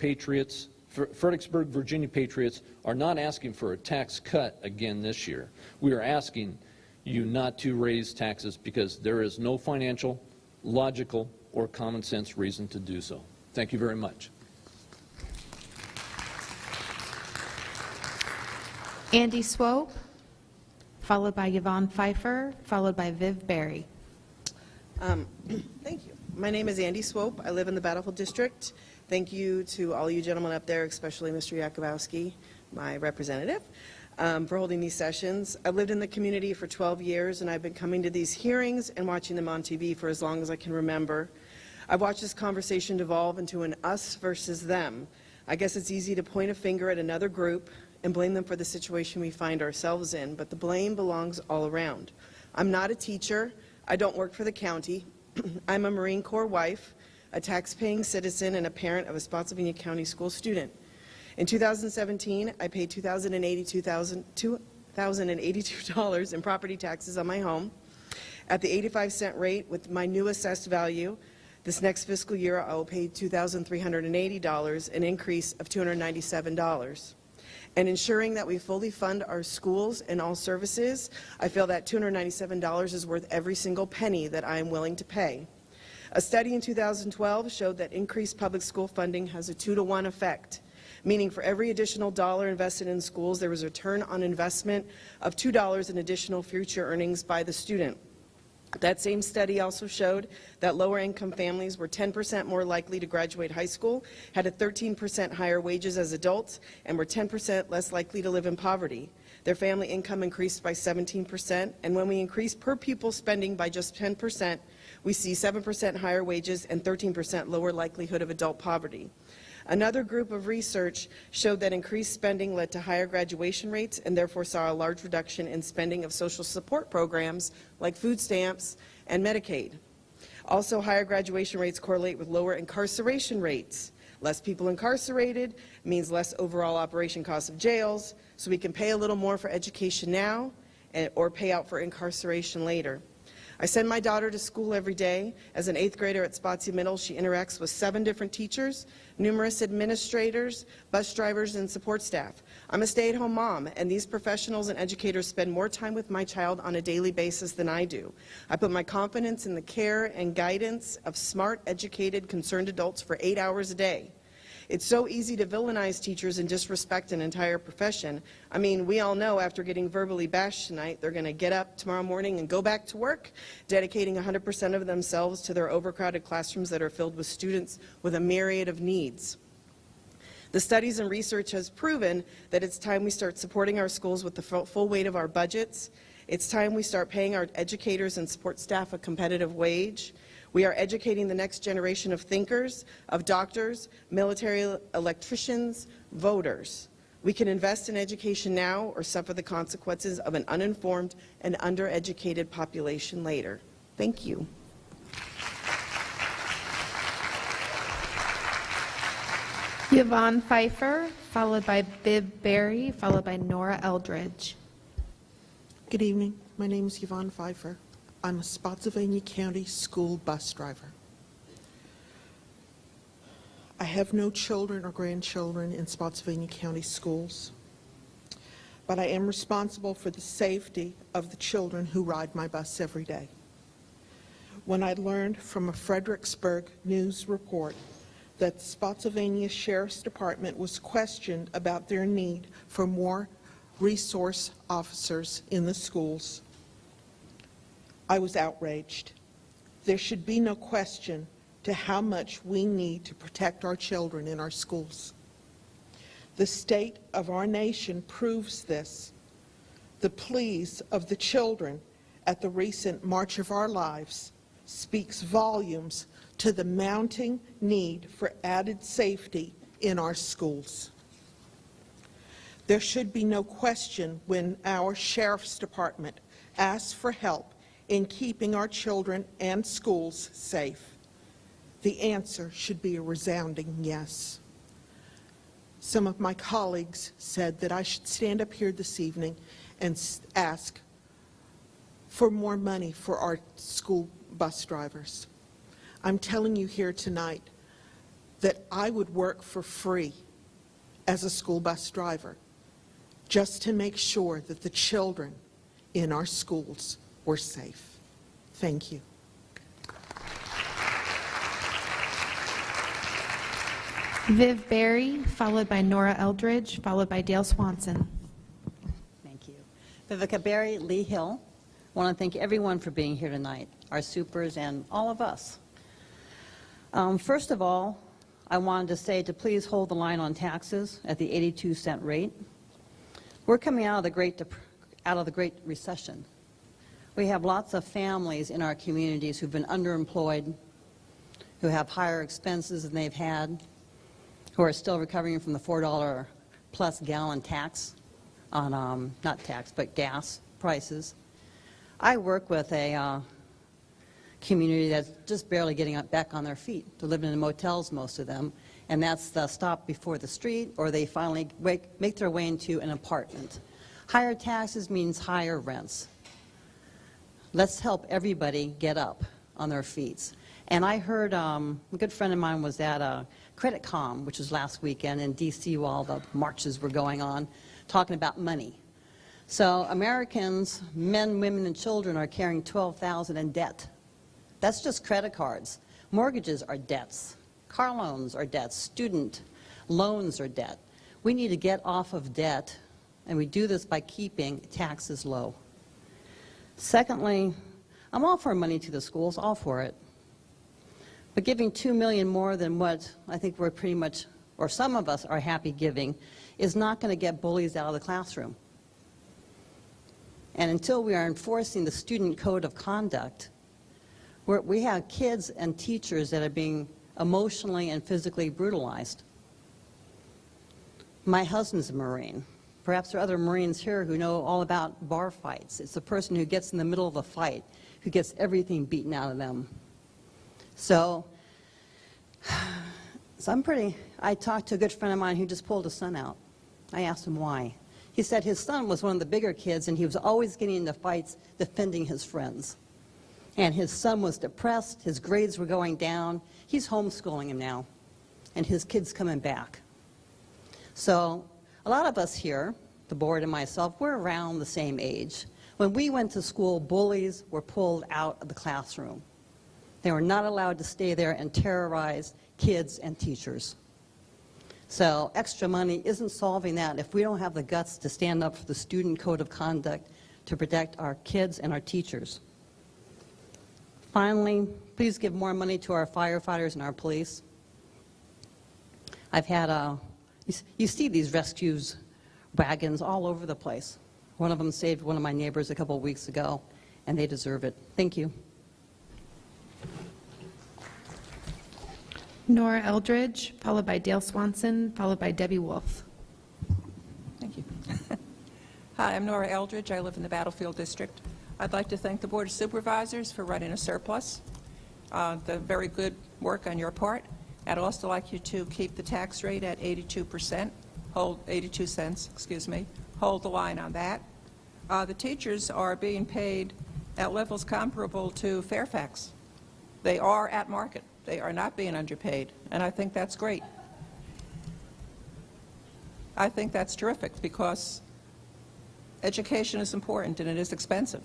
Fredericksburg, Virginia Patriots are not asking for a tax cut again this year. We are asking you not to raise taxes because there is no financial, logical, or common sense reason to do so. Thank you very much. Andy Swope, followed by Yvonne Pfeiffer, followed by Viv Berry. Thank you. My name is Andy Swope. I live in the Battlefield District. Thank you to all you gentlemen up there, especially Mr. Yakubowski, my representative, for holding these sessions. I've lived in the community for 12 years, and I've been coming to these hearings and watching them on TV for as long as I can remember. I've watched this conversation devolve into an us versus them. I guess it's easy to point a finger at another group and blame them for the situation we find ourselves in, but the blame belongs all around. I'm not a teacher. I don't work for the county. I'm a Marine Corps wife, a tax-paying citizen, and a parent of a Spotsylvania County school student. In 2017, I paid $2,082 in property taxes on my home at the 85-cent rate with my new assessed value. This next fiscal year, I will pay $2,380, an increase of $297. And ensuring that we fully fund our schools and all services, I feel that $297 is worth every single penny that I am willing to pay. A study in 2012 showed that increased public school funding has a 2-to-1 effect, meaning for every additional dollar invested in schools, there was a return on investment of $2 in additional future earnings by the student. That same study also showed that lower-income families were 10% more likely to graduate high school, had a 13% higher wages as adults, and were 10% less likely to live in poverty. Their family income increased by 17%, and when we increase per pupil spending by just 10%, we see 7% higher wages and 13% lower likelihood of adult poverty. Another group of research showed that increased spending led to higher graduation rates and therefore saw a large reduction in spending of social support programs like food stamps and Medicaid. Also, higher graduation rates correlate with lower incarceration rates. Less people incarcerated means less overall operation costs of jails, so we can pay a little more for education now or pay out for incarceration later. I send my daughter to school every day. As an 8th grader at Spotsylvania Middle, she interacts with 7 different teachers, numerous administrators, bus drivers, and support staff. I'm a stay-at-home mom, and these professionals and educators spend more time with my child on a daily basis than I do. I put my confidence in the care and guidance of smart, educated, concerned adults for 8 hours a day. It's so easy to villainize teachers and disrespect an entire profession. I mean, we all know after getting verbally bashed tonight, they're going to get up tomorrow morning and go back to work, dedicating 100% of themselves to their overcrowded classrooms that are filled with students with a myriad of needs. The studies and research has proven that it's time we start supporting our schools with the full weight of our budgets. It's time we start paying our educators and support staff a competitive wage. We are educating the next generation of thinkers, of doctors, military electricians, voters. We can invest in education now or suffer the consequences of an uninformed and undereducated population later. Thank you. Yvonne Pfeiffer, followed by Bibb Berry, followed by Nora Eldridge. Good evening. My name is Yvonne Pfeiffer. I'm a Spotsylvania County school bus driver. I have no children or grandchildren in Spotsylvania County schools, but I am responsible for the safety of the children who ride my bus every day. When I learned from a Fredericksburg News report that the Spotsylvania Sheriff's Department was questioned about their need for more resource officers in the schools, I was outraged. There should be no question to how much we need to protect our children in our schools. The state of our nation proves this. The pleas of the children at the recent March of Our Lives speaks volumes to the mounting need for added safety in our schools. There should be no question when our Sheriff's Department asks for help in keeping our children and schools safe. The answer should be a resounding yes. Some of my colleagues said that I should stand up here this evening and ask for more money for our school bus drivers. I'm telling you here tonight that I would work for free as a school bus driver just to make sure that the children in our schools were safe. Thank you. Viv Berry, followed by Nora Eldridge, followed by Dale Swanson. Thank you. Vivica Berry, Lee Hill. I want to thank everyone for being here tonight, our supers and all of us. First of all, I wanted to say to please hold the line on taxes at the 82-cent rate. We're coming out of the Great Recession. We have lots of families in our communities who've been underemployed, who have higher expenses than they've had, who are still recovering from the $4 plus gallon tax on, not tax, but gas prices. I work with a community that's just barely getting back on their feet. They're living in motels, most of them, and that's the stop before the street, or they finally make their way into an apartment. Higher taxes means higher rents. Let's help everybody get up on their feet. And I heard a good friend of mine was at a Credit Com, which was last weekend in D.C. while the marches were going on, talking about money. So Americans, men, women, and children are carrying $12,000 in debt. That's just credit cards. Mortgages are debts. Car loans are debts. Student loans are debt. We need to get off of debt, and we do this by keeping taxes low. Secondly, I'm all for money to the schools, all for it. But giving $2 million more than what I think we're pretty much, or some of us are happy giving, is not going to get bullies out of the classroom. And until we are enforcing the student code of conduct, we have kids and teachers that are being emotionally and physically brutalized. My husband's a Marine. Perhaps there are other Marines here who know all about bar fights. It's the person who gets in the middle of the fight who gets everything beaten out of them. So I talked to a good friend of mine who just pulled his son out. I asked him why. He said his son was one of the bigger kids, and he was always getting into fights defending his friends. And his son was depressed, his grades were going down. He's homeschooling him now, and his kid's coming back. So a lot of us here, the board and myself, we're around the same age. When we went to school, bullies were pulled out of the classroom. They were not allowed to stay there and terrorize kids and teachers. So extra money isn't solving that if we don't have the guts to stand up for the student code of conduct to protect our kids and our teachers. Finally, please give more money to our firefighters and our police. I've had, you see these rescues wagons all over the place. One of them saved one of my neighbors a couple of weeks ago, and they deserve it. Thank you. Nora Eldridge, followed by Dale Swanson, followed by Debbie Wolf. Thank you. Hi, I'm Nora Eldridge. I live in the Battlefield District. I'd like to thank the Board of Supervisors for running a surplus. The very good work on your part. I'd also like you to keep the tax rate at 82%, 82 cents, excuse me, hold the line on that. The teachers are being paid at levels comparable to Fairfax. They are at market. They are not being underpaid, and I think that's great. I think that's terrific because education is important and it is expensive.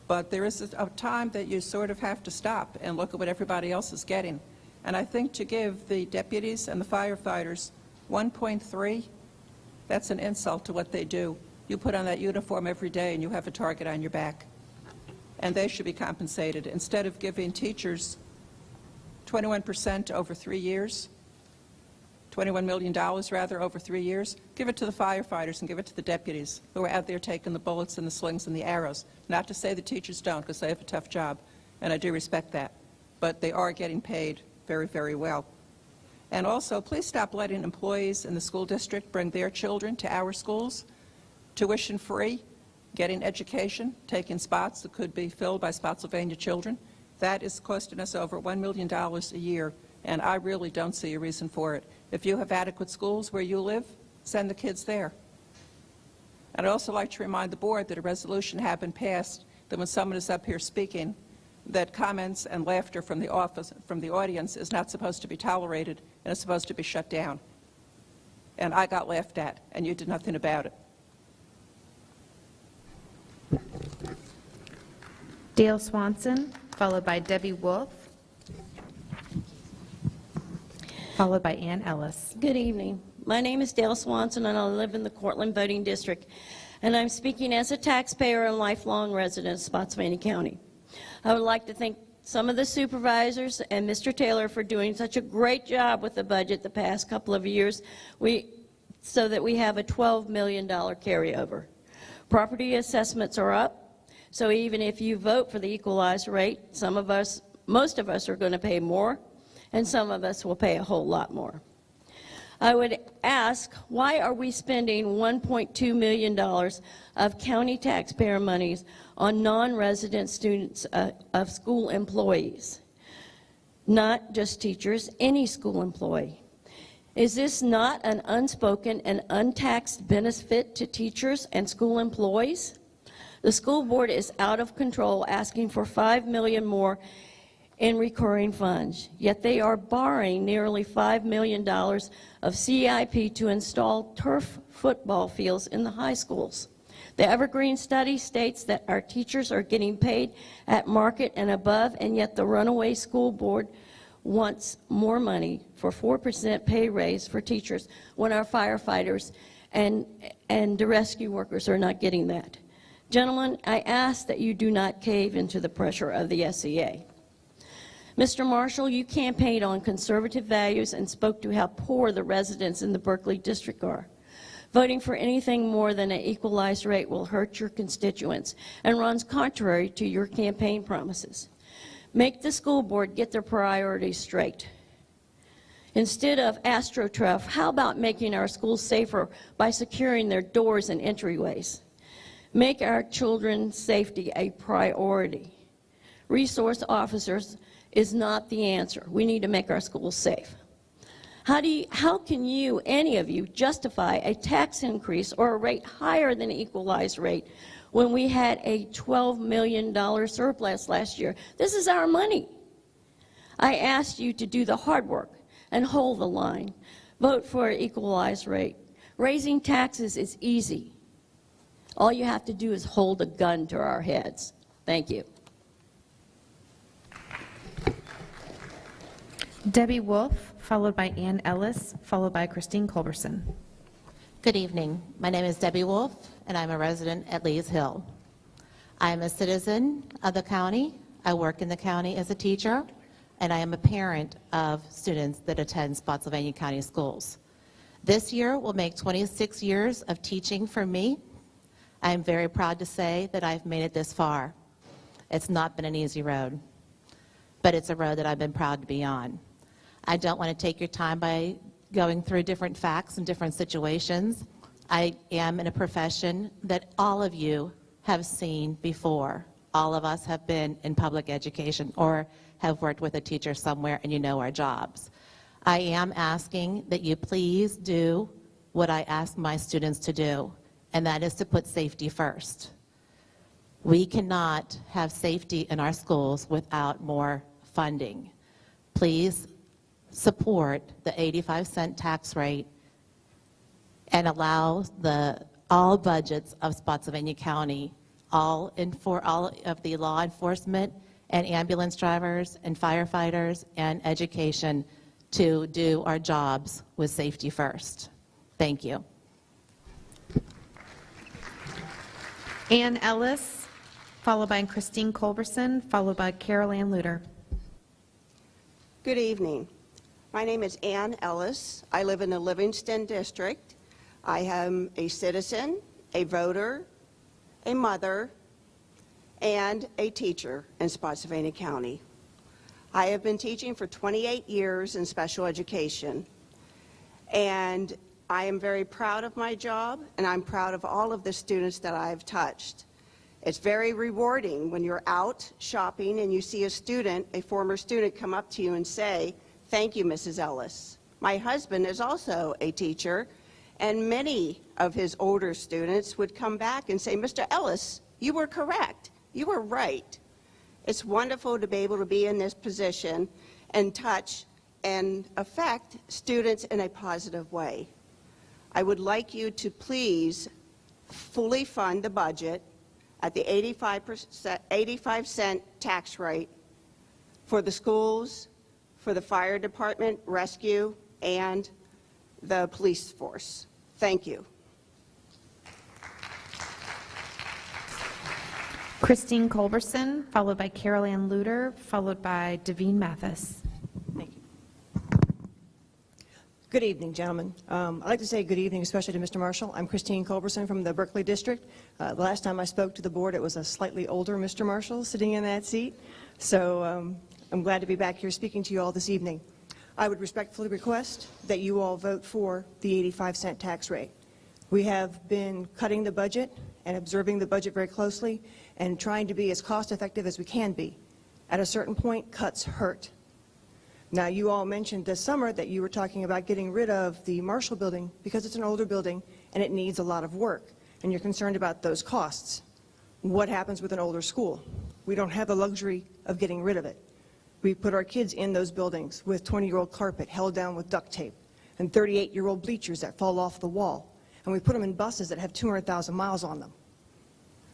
But there is a time that you sort of have to stop and look at what everybody else is getting. And I think to give the deputies and the firefighters 1.3, that's an insult to what they do. You put on that uniform every day and you have a target on your back. And they should be compensated. Instead of giving teachers 21% over 3 years, $21 million rather over 3 years, give it to the firefighters and give it to the deputies who are out there taking the bullets and the slings and the arrows. Not to say the teachers don't, because they have a tough job, and I do respect that. But they are getting paid very, very well. And also, please stop letting employees in the school district bring their children to our schools, tuition free, getting education, taking spots that could be filled by Spotsylvania children. That is costing us over $1 million a year, and I really don't see a reason for it. If you have adequate schools where you live, send the kids there. I'd also like to remind the board that a resolution had been passed that when someone is up here speaking, that comments and laughter from the audience is not supposed to be tolerated and is supposed to be shut down. And I got laughed at, and you did nothing about it. Dale Swanson, followed by Debbie Wolf, followed by Ann Ellis. Good evening. My name is Dale Swanson, and I live in the Cortland voting district. And I'm speaking as a taxpayer and lifelong resident of Spotsylvania County. I would like to thank some of the supervisors and Mr. Taylor for doing such a great job with the budget the past couple of years so that we have a $12 million carryover. Property assessments are up. So even if you vote for the equalized rate, most of us are going to pay more, and some of us will pay a whole lot more. I would ask, why are we spending $1.2 million of county taxpayer monies on non-resident students of school employees? Not just teachers, any school employee. Is this not an unspoken and untaxed benefit to teachers and school employees? The school board is out of control, asking for $5 million more in recurring funds, yet they are borrowing nearly $5 million of CIP to install turf football fields in the high schools. The Evergreen study states that our teachers are getting paid at market and above, and yet the runaway school board wants more money for 4% pay raise for teachers when our firefighters and the rescue workers are not getting that. Gentlemen, I ask that you do not cave into the pressure of the SEA. Mr. Marshall, you campaigned on conservative values and spoke to how poor the residents in the Berkeley district are. Voting for anything more than an equalized rate will hurt your constituents and runs contrary to your campaign promises. Make the school board get their priorities straight. Instead of AstroTurf, how about making our schools safer by securing their doors and entryways? Make our children's safety a priority. Resource officers is not the answer. We need to make our schools safe. How can you, any of you, justify a tax increase or a rate higher than the equalized rate when we had a $12 million surplus last year? This is our money. I asked you to do the hard work and hold the line. Vote for an equalized rate. Raising taxes is easy. All you have to do is hold a gun to our heads. Thank you. Debbie Wolf, followed by Ann Ellis, followed by Christine Culberson. Good evening. My name is Debbie Wolf, and I'm a resident at Lees Hill. I am a citizen of the county. I work in the county as a teacher, and I am a parent of students that attend Spotsylvania County schools. This year will make 26 years of teaching for me. I am very proud to say that I've made it this far. It's not been an easy road, but it's a road that I've been proud to be on. I don't want to take your time by going through different facts and different situations. I am in a profession that all of you have seen before. All of us have been in public education or have worked with a teacher somewhere, and you know our jobs. I am asking that you please do what I ask my students to do, and that is to put safety first. We cannot have safety in our schools without more funding. Please support the 85-cent tax rate and allow all budgets of Spotsylvania County, all of the law enforcement and ambulance drivers and firefighters and education to do our jobs with safety first. Thank you. Ann Ellis, followed by Christine Culberson, followed by Carol Ann Luter. Good evening. My name is Ann Ellis. I live in the Livingston District. I am a citizen, a voter, a mother, and a teacher in Spotsylvania County. I have been teaching for 28 years in special education, and I am very proud of my job, and I'm proud of all of the students that I've touched. It's very rewarding when you're out shopping and you see a student, a former student, come up to you and say, "Thank you, Mrs. Ellis." My husband is also a teacher, and many of his older students would come back and say, "Mr. Ellis, you were correct. You were right." It's wonderful to be able to be in this position and touch and affect students in a positive way. I would like you to please fully fund the budget at the 85-cent tax rate for the schools, for the fire department, rescue, and the police force. Thank you. Christine Culberson, followed by Carol Ann Luter, followed by Devine Mathis. Good evening, gentlemen. I'd like to say good evening, especially to Mr. Marshall. I'm Christine Culberson from the Berkeley District. The last time I spoke to the board, it was a slightly older Mr. Marshall sitting in that seat. So I'm glad to be back here speaking to you all this evening. I would respectfully request that you all vote for the 85-cent tax rate. We have been cutting the budget and observing the budget very closely and trying to be as cost-effective as we can be. At a certain point, cuts hurt. Now, you all mentioned this summer that you were talking about getting rid of the Marshall building because it's an older building and it needs a lot of work, and you're concerned about those costs. What happens with an older school? We don't have the luxury of getting rid of it. We put our kids in those buildings with 20-year-old carpet held down with duct tape and 38-year-old bleachers that fall off the wall, and we put them in buses that have 200,000 miles on them.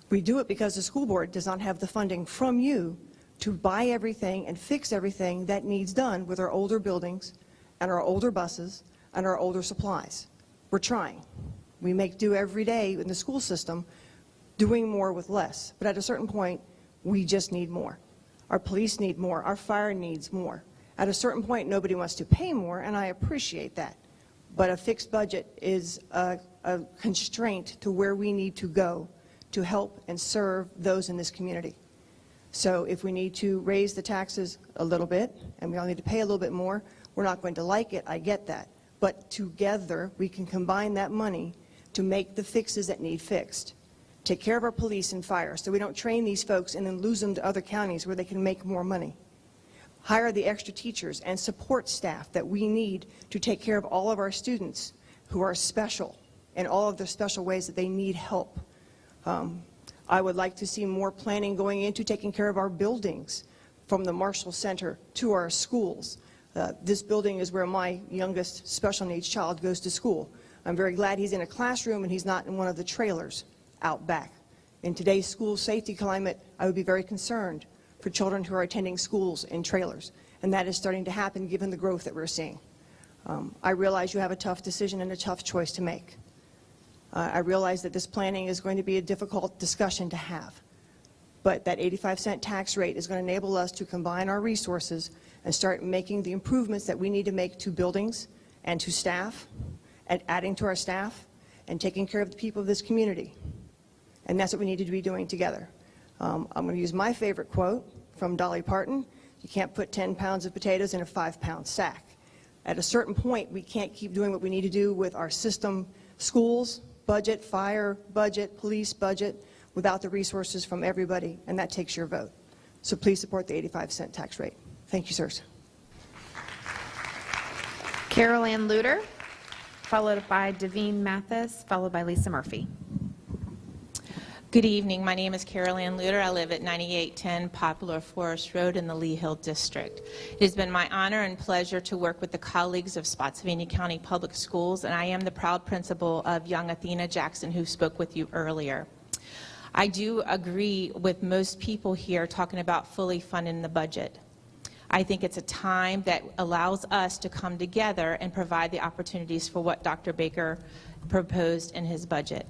We do it because the school board does not have the funding from you to buy everything and fix everything that needs done with our older buildings and our older buses and our older supplies. We're trying. We make do every day in the school system, doing more with less. But at a certain point, we just need more. Our police need more. Our fire needs more. At a certain point, nobody wants to pay more, and I appreciate that. But a fixed budget is a constraint to where we need to go to help and serve those in this community. So if we need to raise the taxes a little bit, and we all need to pay a little bit more, we're not going to like it, I get that. But together, we can combine that money to make the fixes that need fixed. Take care of our police and fire so we don't train these folks and then lose them to other counties where they can make more money. hire the extra teachers and support staff that we need to take care of all of our students who are special in all of the special ways that they need help. I would like to see more planning going into taking care of our buildings, from the Marshall Center to our schools. This building is where my youngest special needs child goes to school. I'm very glad he's in a classroom and he's not in one of the trailers out back. In today's school safety climate, I would be very concerned for children who are attending schools in trailers, and that is starting to happen given the growth that we're seeing. I realize you have a tough decision and a tough choice to make. I realize that this planning is going to be a difficult discussion to have, but that 85-cent tax rate is going to enable us to combine our resources and start making the improvements that we need to make to buildings and to staff, and adding to our staff, and taking care of the people of this community. And that's what we need to be doing together. I'm going to use my favorite quote from Dolly Parton: "You can't put 10 pounds of potatoes in a 5-pound sack." At a certain point, we can't keep doing what we need to do with our system, schools, budget, fire, budget, police budget, without the resources from everybody, and that takes your vote. So please support the 85-cent tax rate. Thank you, sirs. Carol Ann Luter, followed by Devine Mathis, followed by Lisa Murphy. Good evening. My name is Carol Ann Luter. I live at 9810 Poplar Forest Road in the Lee Hill District. It has been my honor and pleasure to work with the colleagues of Spotsylvania County Public Schools, and I am the proud principal of Young Athena Jackson, who spoke with you earlier. I do agree with most people here talking about fully funding the budget. I think it's a time that allows us to come together and provide the opportunities for what Dr. Baker proposed in his budget.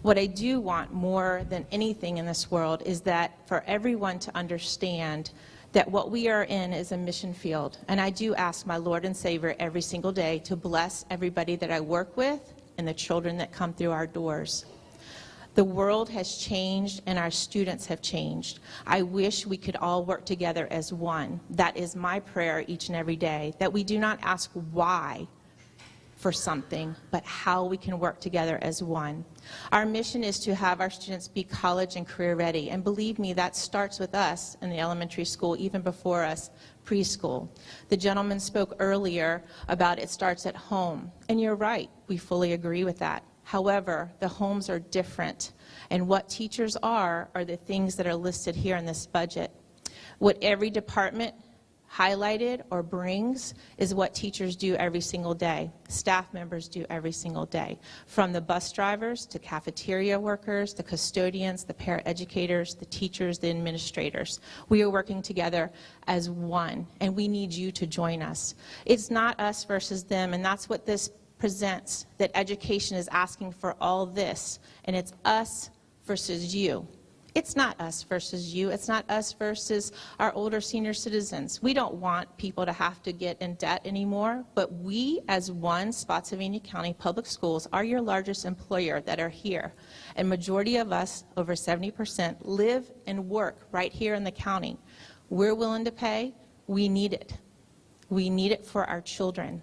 What I do want more than anything in this world is that for everyone to understand that what we are in is a mission field. And I do ask my Lord and Savior every single day to bless everybody that I work with and the children that come through our doors. The world has changed and our students have changed. I wish we could all work together as one. That is my prayer each and every day, that we do not ask why for something, but how we can work together as one. Our mission is to have our students be college and career ready, and believe me, that starts with us in the elementary school, even before us, preschool. The gentleman spoke earlier about it starts at home, and you're right, we fully agree with that. However, the homes are different, and what teachers are the things that are listed here in this budget. What every department highlighted or brings is what teachers do every single day, staff members do every single day, from the bus drivers to cafeteria workers, the custodians, the paraeducators, the teachers, the administrators. We are working together as one, and we need you to join us. It's not us versus them, and that's what this presents, that education is asking for all this, and it's us versus you. It's not us versus you. It's not us versus our older senior citizens. We don't want people to have to get in debt anymore, but we as one, Spotsylvania County Public Schools, are your largest employer that are here. And majority of us, over 70%, live and work right here in the county. We're willing to pay. We need it. We need it for our children.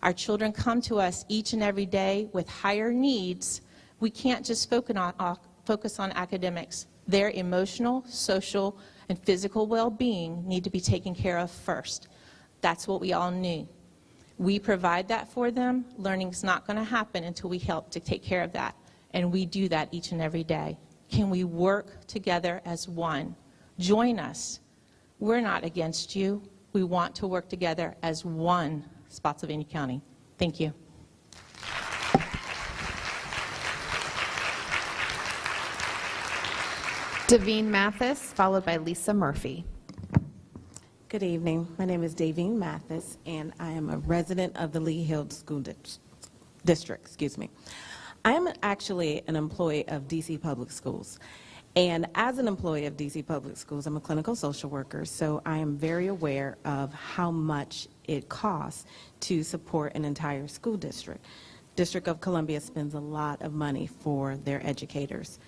Our children come to us each and every day with higher needs. We can't just focus on academics. Their emotional, social, and physical well-being need to be taken care of first. That's what we all knew. We provide that for them. Learning's not going to happen until we help to take care of that, and we do that each and every day. Can we work together as one? Join us. We're not against you. We want to work together as one Spotsylvania County. Thank you. Devine Mathis, followed by Lisa Murphy. Good evening. My name is Davine Mathis, and I am a resident of the Lee Hill School District. I am actually an employee of DC Public Schools. And as an employee of DC Public Schools, I'm a clinical social worker, so I am very aware of how much it costs to support an entire school district. District of Columbia spends a lot of money for their educators.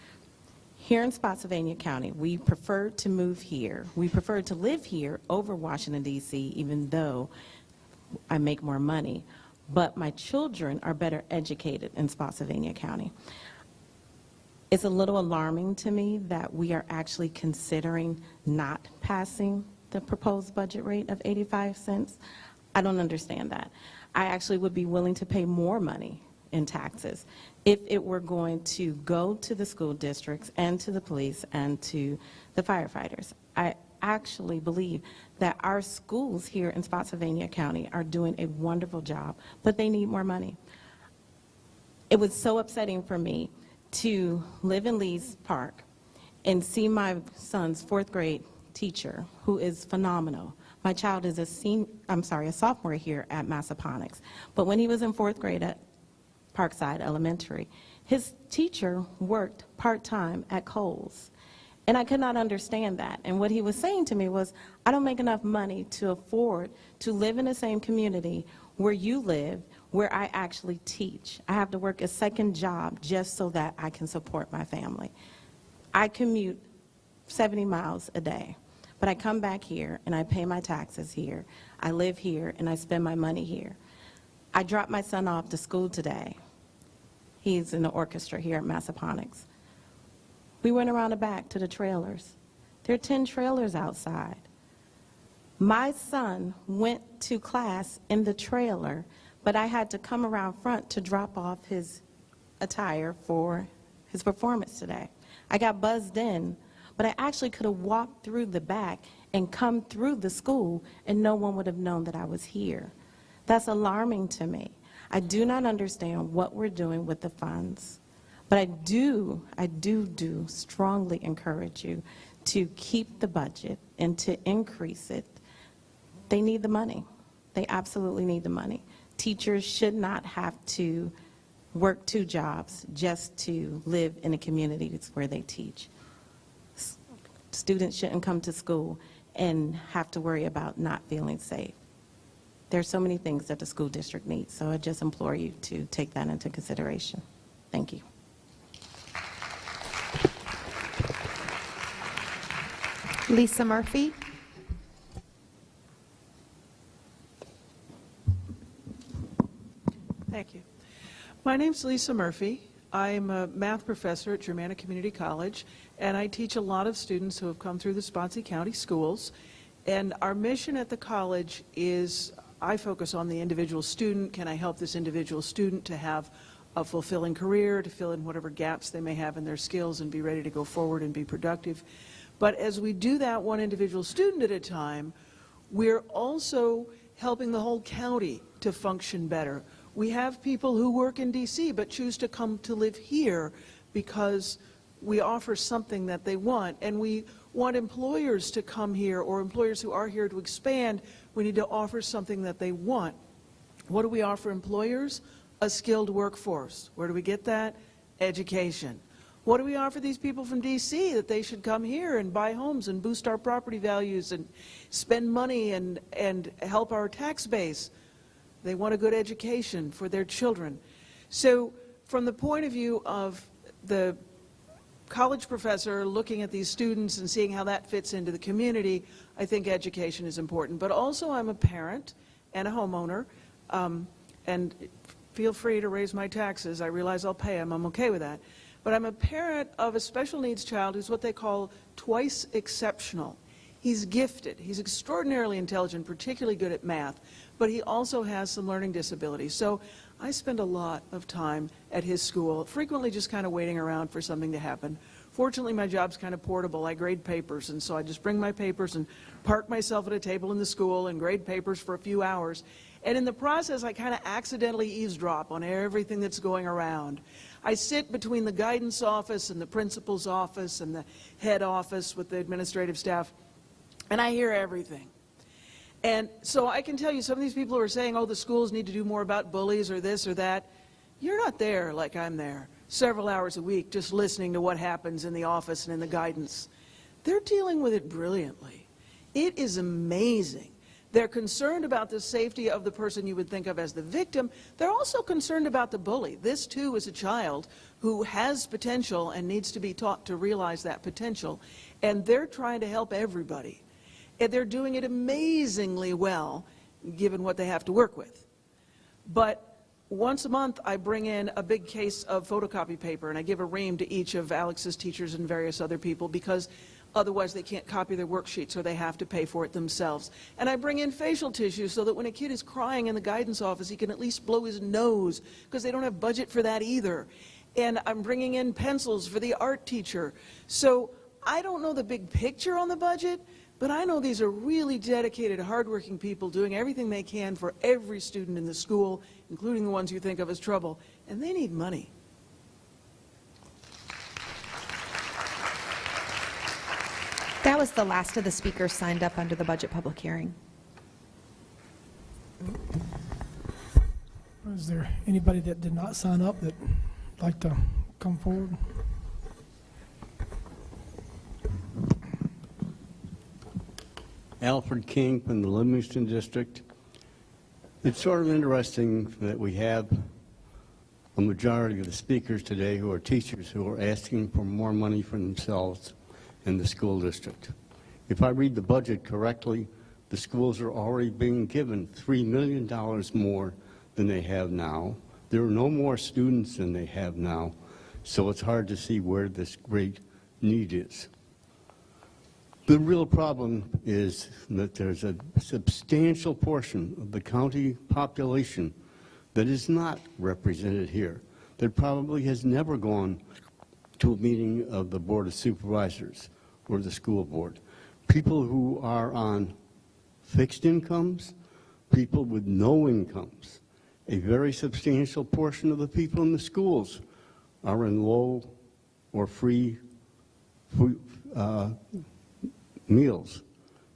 Here in Spotsylvania County, we prefer to move here. We prefer to live here over Washington, D.C., even though I make more money. But my children are better educated in Spotsylvania County. It's a little alarming to me that we are actually considering not passing the proposed budget rate of 85 cents. I don't understand that. I actually would be willing to pay more money in taxes if it were going to go to the school districts and to the police and to the firefighters. I actually believe that our schools here in Spotsylvania County are doing a wonderful job, but they need more money. It was so upsetting for me to live in Lee's Park and see my son's fourth grade teacher, who is phenomenal. My child is a sophomore here at Massaponax. But when he was in fourth grade at Parkside Elementary, his teacher worked part-time at Kohl's. And I could not understand that. And what he was saying to me was, I don't make enough money to afford to live in the same community where you live, where I actually teach. I have to work a second job just so that I can support my family. I commute 70 miles a day, but I come back here and I pay my taxes here. I live here and I spend my money here. I dropped my son off to school today. He's in the orchestra here at Massaponax. We went around the back to the trailers. There are 10 trailers outside. My son went to class in the trailer, but I had to come around front to drop off his attire for his performance today. I got buzzed in, but I actually could have walked through the back and come through the school and no one would have known that I was here. That's alarming to me. I do not understand what we're doing with the funds, but I do strongly encourage you to keep the budget and to increase it. They need the money. They absolutely need the money. Teachers should not have to work 2 jobs just to live in the communities where they teach. Students shouldn't come to school and have to worry about not feeling safe. There are so many things that the school district needs, so I just implore you to take that into consideration. Thank you. Lisa Murphy. Thank you. My name's Lisa Murphy. I'm a math professor at Germanna Community College, and I teach a lot of students who have come through the Spotsy County schools. And our mission at the college is, I focus on the individual student. Can I help this individual student to have a fulfilling career, to fill in whatever gaps they may have in their skills and be ready to go forward and be productive? But as we do that one individual student at a time, we're also helping the whole county to function better. We have people who work in D.C. but choose to come to live here because we offer something that they want. And we want employers to come here, or employers who are here to expand. We need to offer something that they want. What do we offer employers? A skilled workforce. Where do we get that? Education. What do we offer these people from D.C. that they should come here and buy homes and boost our property values and spend money and help our tax base? They want a good education for their children. So from the point of view of the college professor looking at these students and seeing how that fits into the community, I think education is important. But also I'm a parent and a homeowner, and feel free to raise my taxes. I realize I'll pay them. I'm okay with that. But I'm a parent of a special needs child who's what they call twice exceptional. He's gifted. He's extraordinarily intelligent, particularly good at math, but he also has some learning disabilities. So I spend a lot of time at his school, frequently just kind of waiting around for something to happen. Fortunately, my job's kind of portable. I grade papers, and so I just bring my papers and park myself at a table in the school and grade papers for a few hours. And in the process, I kind of accidentally eavesdrop on everything that's going around. I sit between the guidance office and the principal's office and the head office with the administrative staff, and I hear everything. And so I can tell you, some of these people who are saying, oh, the schools need to do more about bullies or this or that, you're not there like I'm there, several hours a week, just listening to what happens in the office and in the guidance. They're dealing with it brilliantly. It is amazing. They're concerned about the safety of the person you would think of as the victim. They're also concerned about the bully. This, too, is a child who has potential and needs to be taught to realize that potential. And they're trying to help everybody. And they're doing it amazingly well, given what they have to work with. But once a month, I bring in a big case of photocopy paper, and I give a ream to each of Alex's teachers and various other people, because Otherwise, they can't copy their worksheets, or they have to pay for it themselves. And I bring in facial tissue so that when a kid is crying in the guidance office, he can at least blow his nose, because they don't have budget for that either. And I'm bringing in pencils for the art teacher. So I don't know the big picture on the budget, but I know these are really dedicated, hardworking people doing everything they can for every student in the school, including the ones you think of as trouble, and they need money. That was the last of the speakers signed up under the budget public hearing. Is there anybody that did not sign up that would like to come forward? Alfred King from the Livingston District. It's sort of interesting that we have a majority of the speakers today who are teachers who are asking for more money for themselves in the school district. If I read the budget correctly, the schools are already being given $3 million more than they have now. There are no more students than they have now, so it's hard to see where this great need is. The real problem is that there's a substantial portion of the county population that is not represented here, that probably has never gone to a meeting of the Board of Supervisors or the school board. People who are on fixed incomes, people with no incomes. A very substantial portion of the people in the schools are in low or free meals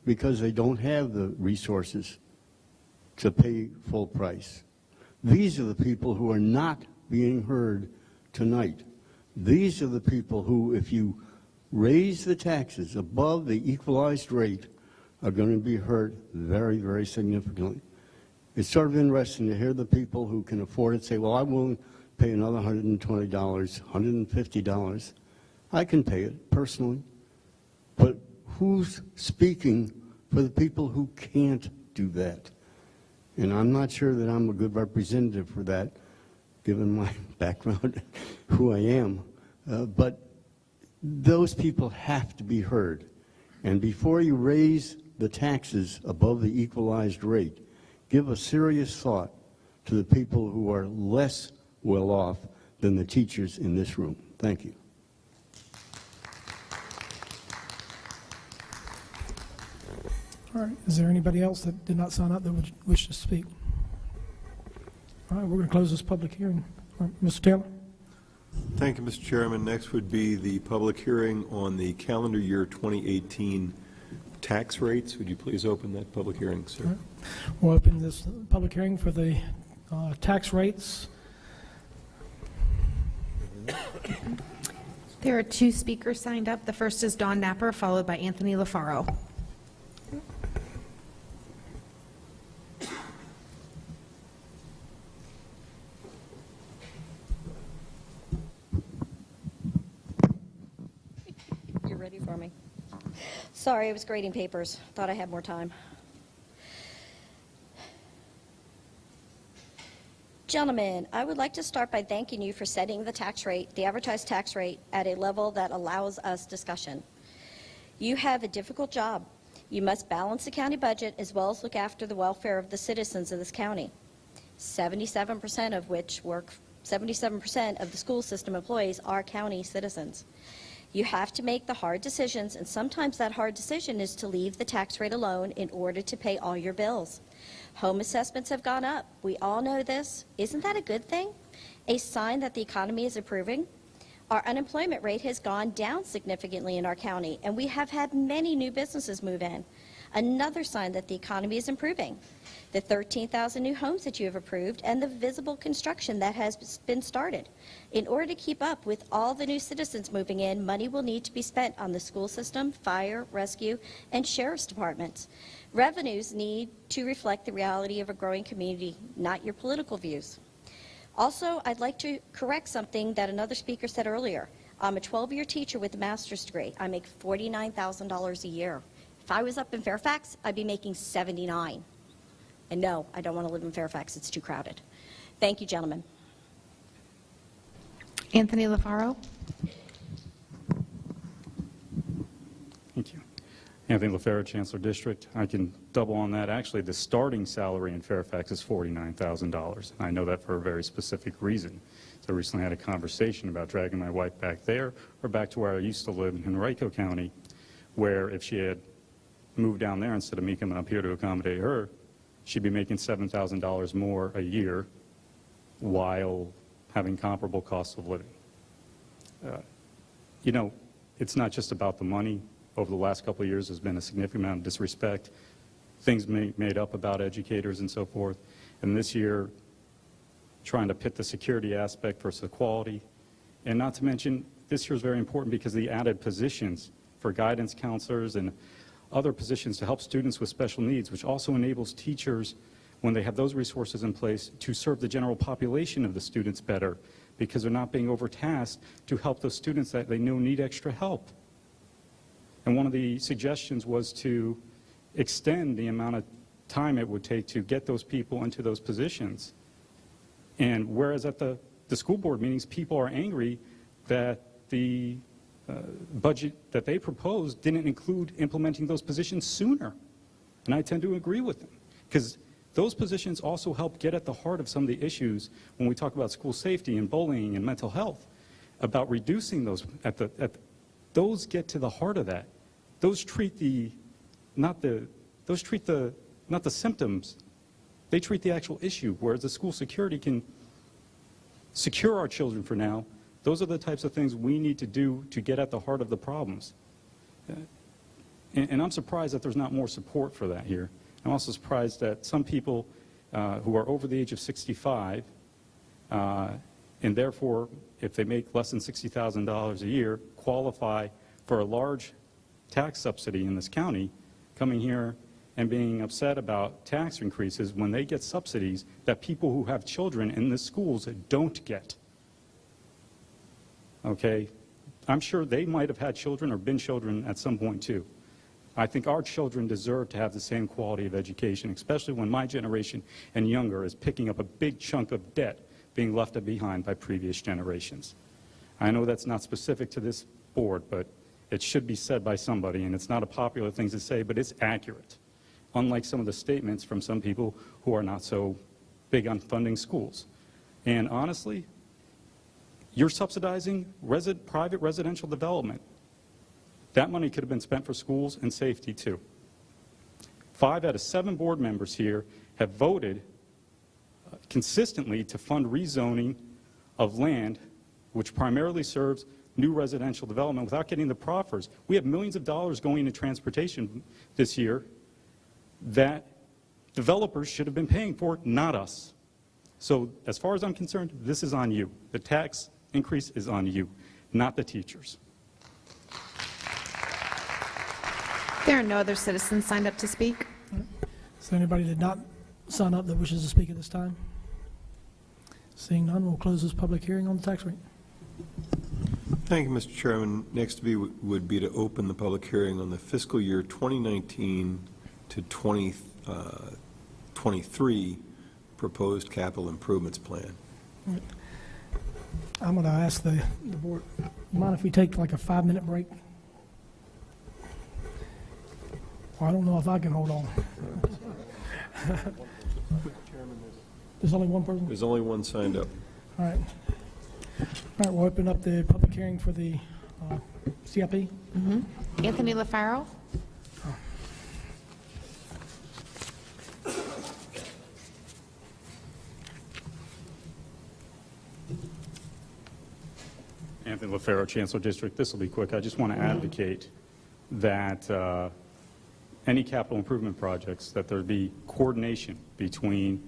because they don't have the resources to pay full price. These are the people who are not being heard tonight. These are the people who, if you raise the taxes above the equalized rate, are going to be hurt very, very significantly. It's sort of interesting to hear the people who can afford it say, well, I'm willing to pay another $120, $150. I can pay it personally, but who's speaking for the people who can't do that? And I'm not sure that I'm a good representative for that, given my background, who I am. But those people have to be heard. And before you raise the taxes above the equalized rate, give a serious thought to the people who are less well off than the teachers in this room. Thank you. All right, is there anybody else that did not sign up that would wish to speak? All right, we're going to close this public hearing. All right, Mr. Taylor? Thank you, Mr. Chairman. Next would be the public hearing on the calendar year 2018 tax rates. Would you please open that public hearing, sir? All right. We'll open this public hearing for the tax rates. There are 2 speakers signed up. The first is Dawn Napper, followed by Anthony LaFaro. You're ready for me? Sorry, I was grading papers. Thought I had more time. Gentlemen, I would like to start by thanking you for setting the tax rate, the advertised tax rate, at a level that allows us discussion. You have a difficult job. You must balance the county budget as well as look after the welfare of the citizens of this county, 77% of which work, 77% of the school system employees are county citizens. You have to make the hard decisions, and sometimes that hard decision is to leave the tax rate alone in order to pay all your bills. Home assessments have gone up. We all know this. Isn't that a good thing? A sign that the economy is improving? Our unemployment rate has gone down significantly in our county, and we have had many new businesses move in. Another sign that the economy is improving. The 13,000 new homes that you have approved and the visible construction that has been started. In order to keep up with all the new citizens moving in, money will need to be spent on the school system, fire, rescue, and sheriff's departments. Revenues need to reflect the reality of a growing community, not your political views. Also, I'd like to correct something that another speaker said earlier. I'm a 12-year teacher with a master's degree. I make $49,000 a year. If I was up in Fairfax, I'd be making $79,000. And no, I don't want to live in Fairfax. It's too crowded. Thank you, gentlemen. Anthony LaFaro. Anthony LaFaro, Chancellor District. I can double on that. Actually, the starting salary in Fairfax is $49,000. I know that for a very specific reason. So I recently had a conversation about dragging my wife back there or back to where I used to live in Henrico County, where if she had moved down there instead of me coming up here to accommodate her, she'd be making $7,000 more a year while having comparable costs of living. You know, it's not just about the money. Over the last couple of years, there's been a significant amount of disrespect, things made up about educators and so forth. And this year, trying to pit the security aspect versus the quality. And not to mention, this year is very important because the added positions for guidance counselors and other positions to help students with special needs, which also enables teachers, when they have those resources in place, to serve the general population of the students better because they're not being overtasked to help those students that they know need extra help. And one of the suggestions was to extend the amount of time it would take to get those people into those positions. And whereas at the school board meetings, people are angry that the budget that they proposed didn't include implementing those positions sooner. And I tend to agree with them, because those positions also help get at the heart of some of the issues when we talk about school safety and bullying and mental health, about reducing those those get to the heart of that. Those treat not the symptoms. They treat the actual issue, whereas the school security can secure our children for now. Those are the types of things we need to do to get at the heart of the problems. And I'm surprised that there's not more support for that here. I'm also surprised that some people who are over the age of 65, and therefore, if they make less than $60,000 a year, qualify for a large tax subsidy in this county, coming here and being upset about tax increases when they get subsidies that people who have children in the schools don't get. Okay? I'm sure they might have had children or been children at some point too. I think our children deserve to have the same quality of education, especially when my generation and younger is picking up a big chunk of debt being left behind by previous generations. I know that's not specific to this board, but it should be said by somebody, and it's not a popular thing to say, but it's accurate, unlike some of the statements from some people who are not so big on funding schools. And honestly, you're subsidizing private residential development. That money could have been spent for schools and safety too. 5 out of 7 board members here have voted consistently to fund rezoning of land which primarily serves new residential development without getting the proffers. We have millions of dollars going into transportation this year that developers should have been paying for, not us. So as far as I'm concerned, this is on you. The tax increase is on you, not the teachers. There are no other citizens signed up to speak. Is there anybody that did not sign up that wishes to speak at this time? Seeing none, we'll close this public hearing on the tax rate. Thank you, Mr. Chairman. Next would be to open the public hearing on the fiscal year 2019 to 2023 proposed capital improvements plan. All right. I'm going to ask the board, you mind if we take like a 5-minute break? Well, I don't know if I can hold on. There's only one person? There's only one signed up. All right. All right, we'll open up the public hearing for the CIP. Anthony LaFaro. Anthony LaFaro, Chancellor District. This will be quick. I just want to advocate that any capital improvement projects, that there be coordination between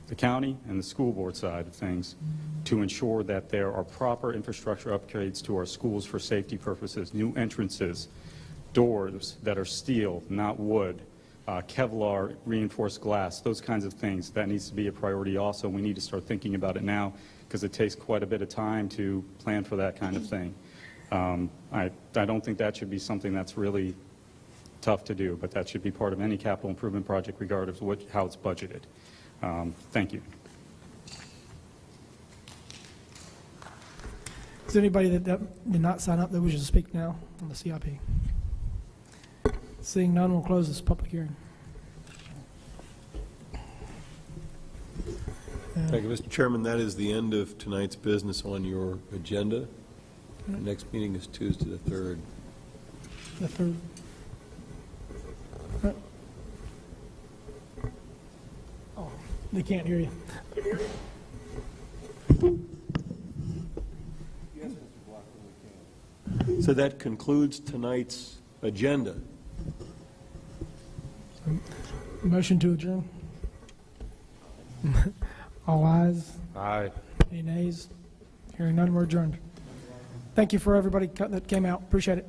the county and the school board side of things to ensure that there are proper infrastructure upgrades to our schools for safety purposes, new entrances, doors that are steel, not wood, Kevlar reinforced glass, those kinds of things. That needs to be a priority also. We need to start thinking about it now because it takes quite a bit of time to plan for that kind of thing. I don't think that should be something that's really tough to do, but that should be part of any capital improvement project regardless of how it's budgeted. Thank you. Is there anybody that did not sign up that wishes to speak now on the CIP? Seeing none, we'll close this public hearing. Thank you, Mr. Chairman. That is the end of tonight's business on your agenda. The next meeting is Tuesday the 3rd. The third. Oh, they can't hear you. So that concludes tonight's agenda. Motion to adjourn. All ayes. Aye. Any nays? Hearing none, we're adjourned. Thank you for everybody that came out. Appreciate it.